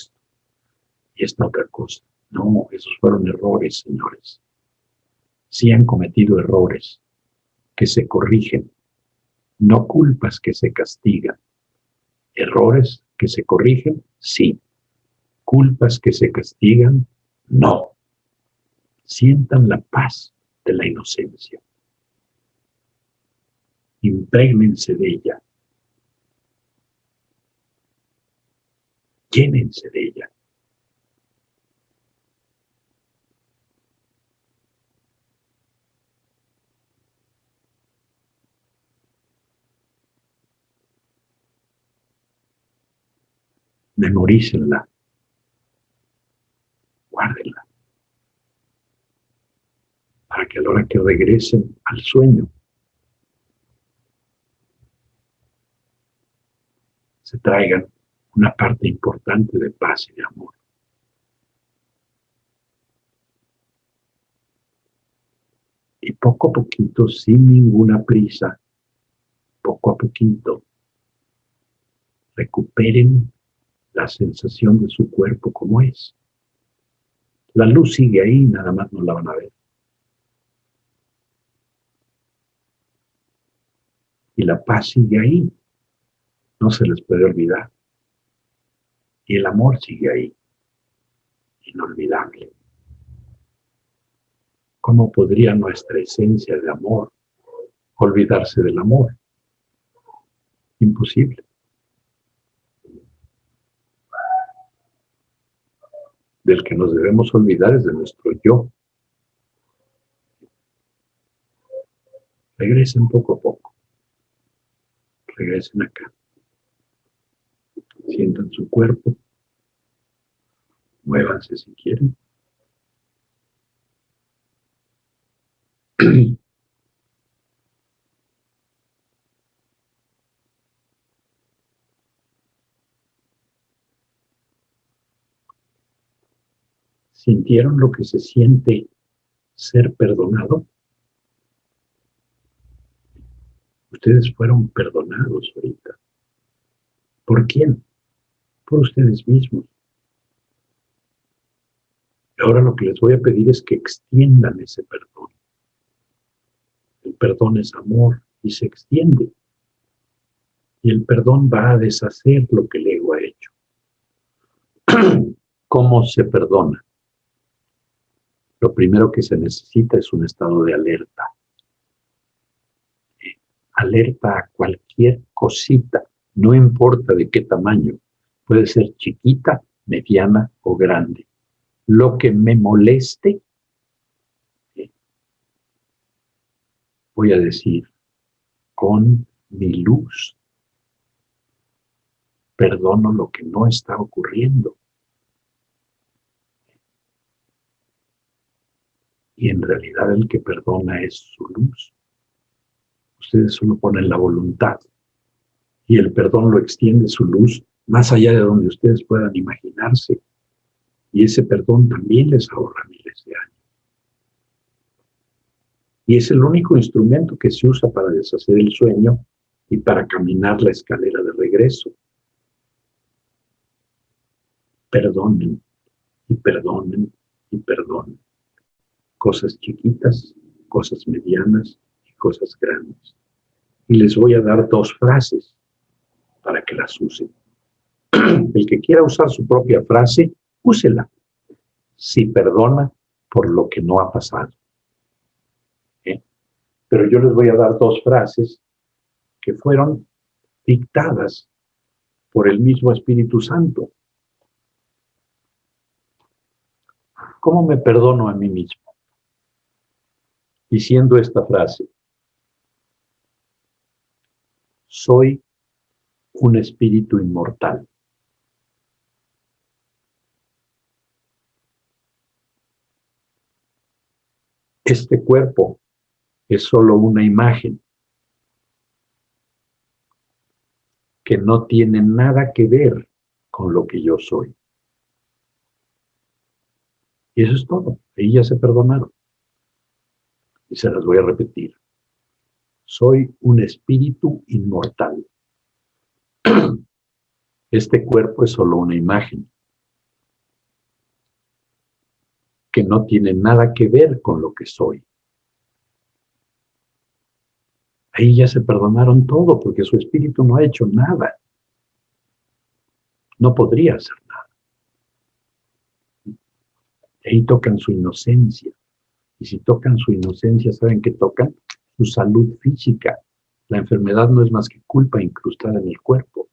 y esta otra cosa. No, esos fueron errores, señores. Sí han cometido errores que se corrigen, no culpas que se castigan. Errores que se corrigen, sí. Culpas que se castigan, no. Sientan la paz de la inocencia. Imprégnense de ella. Llénense de ella. Memorícenla. Guárdenla. Para que a la hora que regresen al sueño, se traigan una parte importante de paz y de amor. Y poco a poquito, sin ninguna prisa, poco a poquito, recuperen la sensación de su cuerpo como es. La luz sigue ahí, nada más no la van a ver. Y la paz sigue ahí, no se les puede olvidar. Y el amor sigue ahí, inolvidable. ¿Cómo podría nuestra esencia de amor olvidarse del amor? Imposible. Del que nos debemos olvidar es de nuestro yo. Regresen poco a poco. Regresen acá. Sientan su cuerpo. Muévanse si quieren. ¿Sintieron lo que se siente ser perdonado? Ustedes fueron perdonados ahorita. ¿Por quién? Por ustedes mismos. Y ahora lo que les voy a pedir es que extiendan ese perdón. El perdón es amor y se extiende. Y el perdón va a deshacer lo que el ego ha hecho. ¿Cómo se perdona? Lo primero que se necesita es un estado de alerta. Alerta a cualquier cosita, no importa de qué tamaño. Puede ser chiquita, mediana o grande. Lo que me moleste, voy a decir, con mi luz, perdono lo que no está ocurriendo. Y en realidad el que perdona es su luz. Ustedes solo ponen la voluntad Y el perdón lo extiende su luz más allá de donde ustedes puedan imaginarse. Y ese perdón también les ahorra miles de años. Y es el único instrumento que se usa para deshacer el sueño y para caminar la escalera de regreso. Perdonen y perdonen y perdonen. Cosas chiquitas, cosas medianas y cosas grandes. Y les voy a dar 2 frases para que las usen. El que quiera usar su propia frase, úsela. Si perdona por lo que no ha pasado. Pero yo les voy a dar 2 frases que fueron dictadas por el mismo Espíritu Santo. ¿Cómo me perdono a mí mismo? Diciendo esta frase: soy un espíritu inmortal. Este cuerpo es solo una imagen que no tiene nada que ver con lo que yo soy. Y eso es todo. Ahí ya se perdonaron. Y se las voy a repetir. Soy un espíritu inmortal. Este cuerpo es solo una imagen que no tiene nada que ver con lo que soy. Ahí ya se perdonaron todo, porque su espíritu no ha hecho nada. No podría hacer nada. Ahí tocan su inocencia. Y si tocan su inocencia, ¿saben qué tocan? Su salud física. La enfermedad no es más que culpa incrustada en el cuerpo.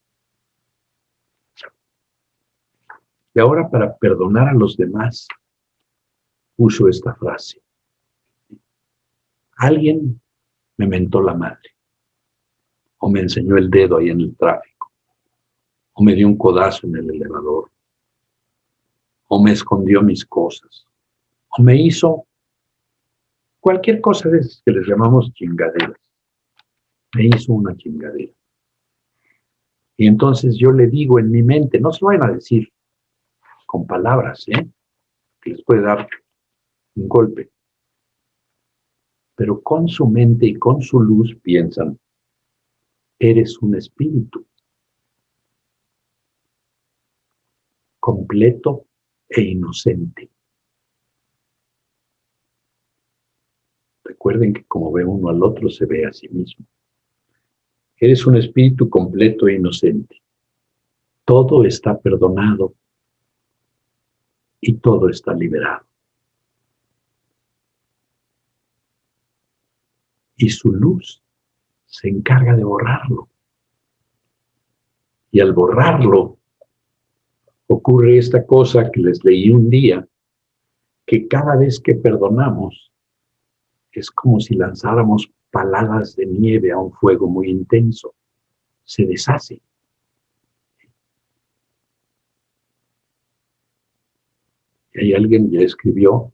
Y ahora, para perdonar a los demás, uso esta frase. Alguien me mentó la madre, o me enseñó el dedo ahí en el tráfico, o me dio un codazo en el elevador, o me escondió mis cosas, o me hizo cualquier cosa de esas que les llamamos chingaderas. Me hizo una chingadera. Y entonces yo le digo en mi mente, no se lo vayan a decir con palabras, que les puede dar un golpe. Pero con su mente y con su luz piensan: eres un espíritu completo e inocente. Recuerden que como ve uno al otro, se ve a sí mismo. Eres un espíritu completo e inocente. Todo está perdonado y todo está liberado. Y su luz se encarga de borrarlo. Y al borrarlo, ocurre esta cosa que les leí un día, que cada vez que perdonamos, es como si lanzáramos paladas de nieve a un fuego muy intenso. Se deshace. Y ahí alguien ya escribió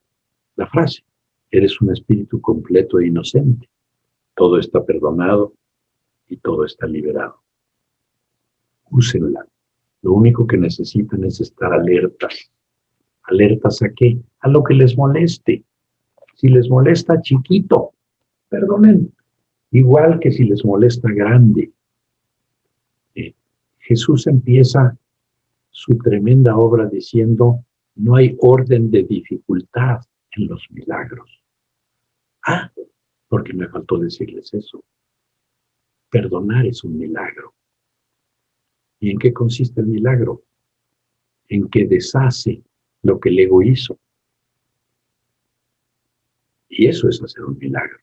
la frase: eres un espíritu completo e inocente. Todo está perdonado y todo está liberado. Úsenla. Lo único que necesitan es estar alertas. ¿Alertas a qué? A lo que les moleste. Si les molesta chiquito, perdonen. Igual que si les molesta grande. Jesús empieza su tremenda obra diciendo: no hay orden de dificultad en los milagros. Porque me faltó decirles eso. Perdonar es un milagro. ¿Y en qué consiste el milagro? En que deshace lo que el ego hizo. Y eso es hacer un milagro.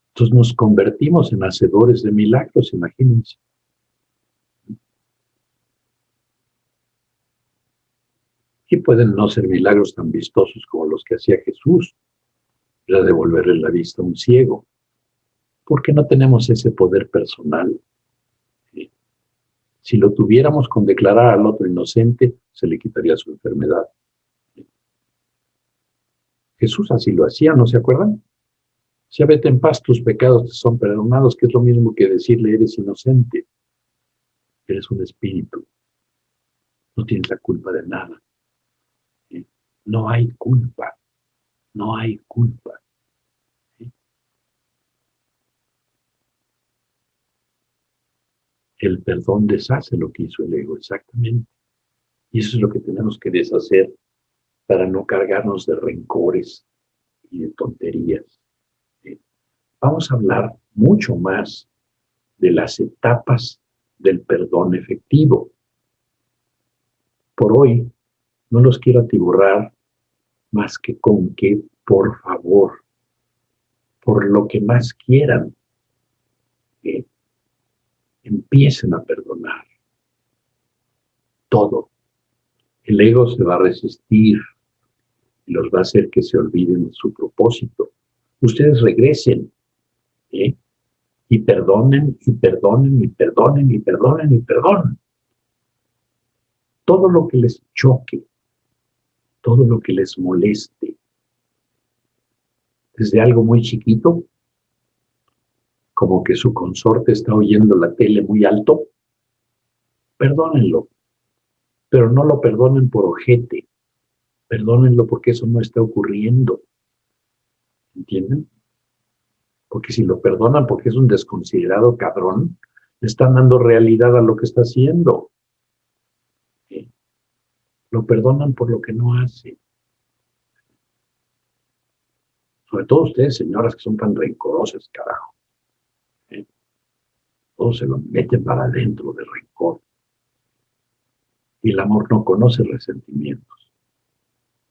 Entonces nos convertimos en hacedores de milagros, imagínense. Y pueden no ser milagros tan vistosos como los que hacía Jesús. Era devolverle la vista a un ciego. Porque no tenemos ese poder personal. ¿Sí? Si lo tuviéramos con declarar al otro inocente, se le quitaría su enfermedad. ¿Sí? Jesús así lo hacía, ¿no se acuerdan? sea, vete en paz, tus pecados te son perdonados, que es lo mismo que decirle eres inocente. Eres un espíritu. No tienes la culpa de nada. ¿Sí? No hay culpa. No hay culpa. ¿Sí? El perdón deshace lo que hizo el ego, exactamente. Y eso es lo que tenemos que deshacer para no cargarnos de rencores y de tonterías. ¿Sí? Vamos a hablar mucho más de las etapas del perdón efectivo. Por hoy no los quiero atiborrar más que con que, por favor, por lo que más quieran, empiecen a perdonar todo. El ego se va a resistir y los va a hacer que se olviden de su propósito. Ustedes regresen, y perdonen, y perdonen, y perdonen, y perdonen, y perdonen. Todo lo que les choque, todo lo que les moleste, desde algo muy chiquito, como que su consorte está oyendo la tele muy alto, perdónenlo, pero no lo perdonen por ojete, perdónenlo porque eso no está ocurriendo, ¿entienden? Porque si lo perdonan porque es un desconsiderado cabrón, le están dando realidad a lo que está haciendo. ¿Sí? Lo perdonan por lo que no hace. Sobre todo ustedes, señoras, que son tan rencorosas, carajo. ¿Sí? Todos se lo meten para adentro de rencor. Y el amor no conoce resentimientos,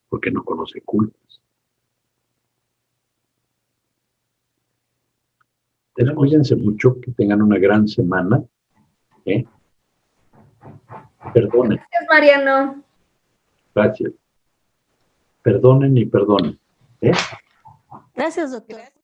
porque no conoce culpas. Cuídense mucho, que tengan una gran semana. Perdonen. Gracias, Mariano. Gracias. Perdonen y perdonen. Gracias, doctor.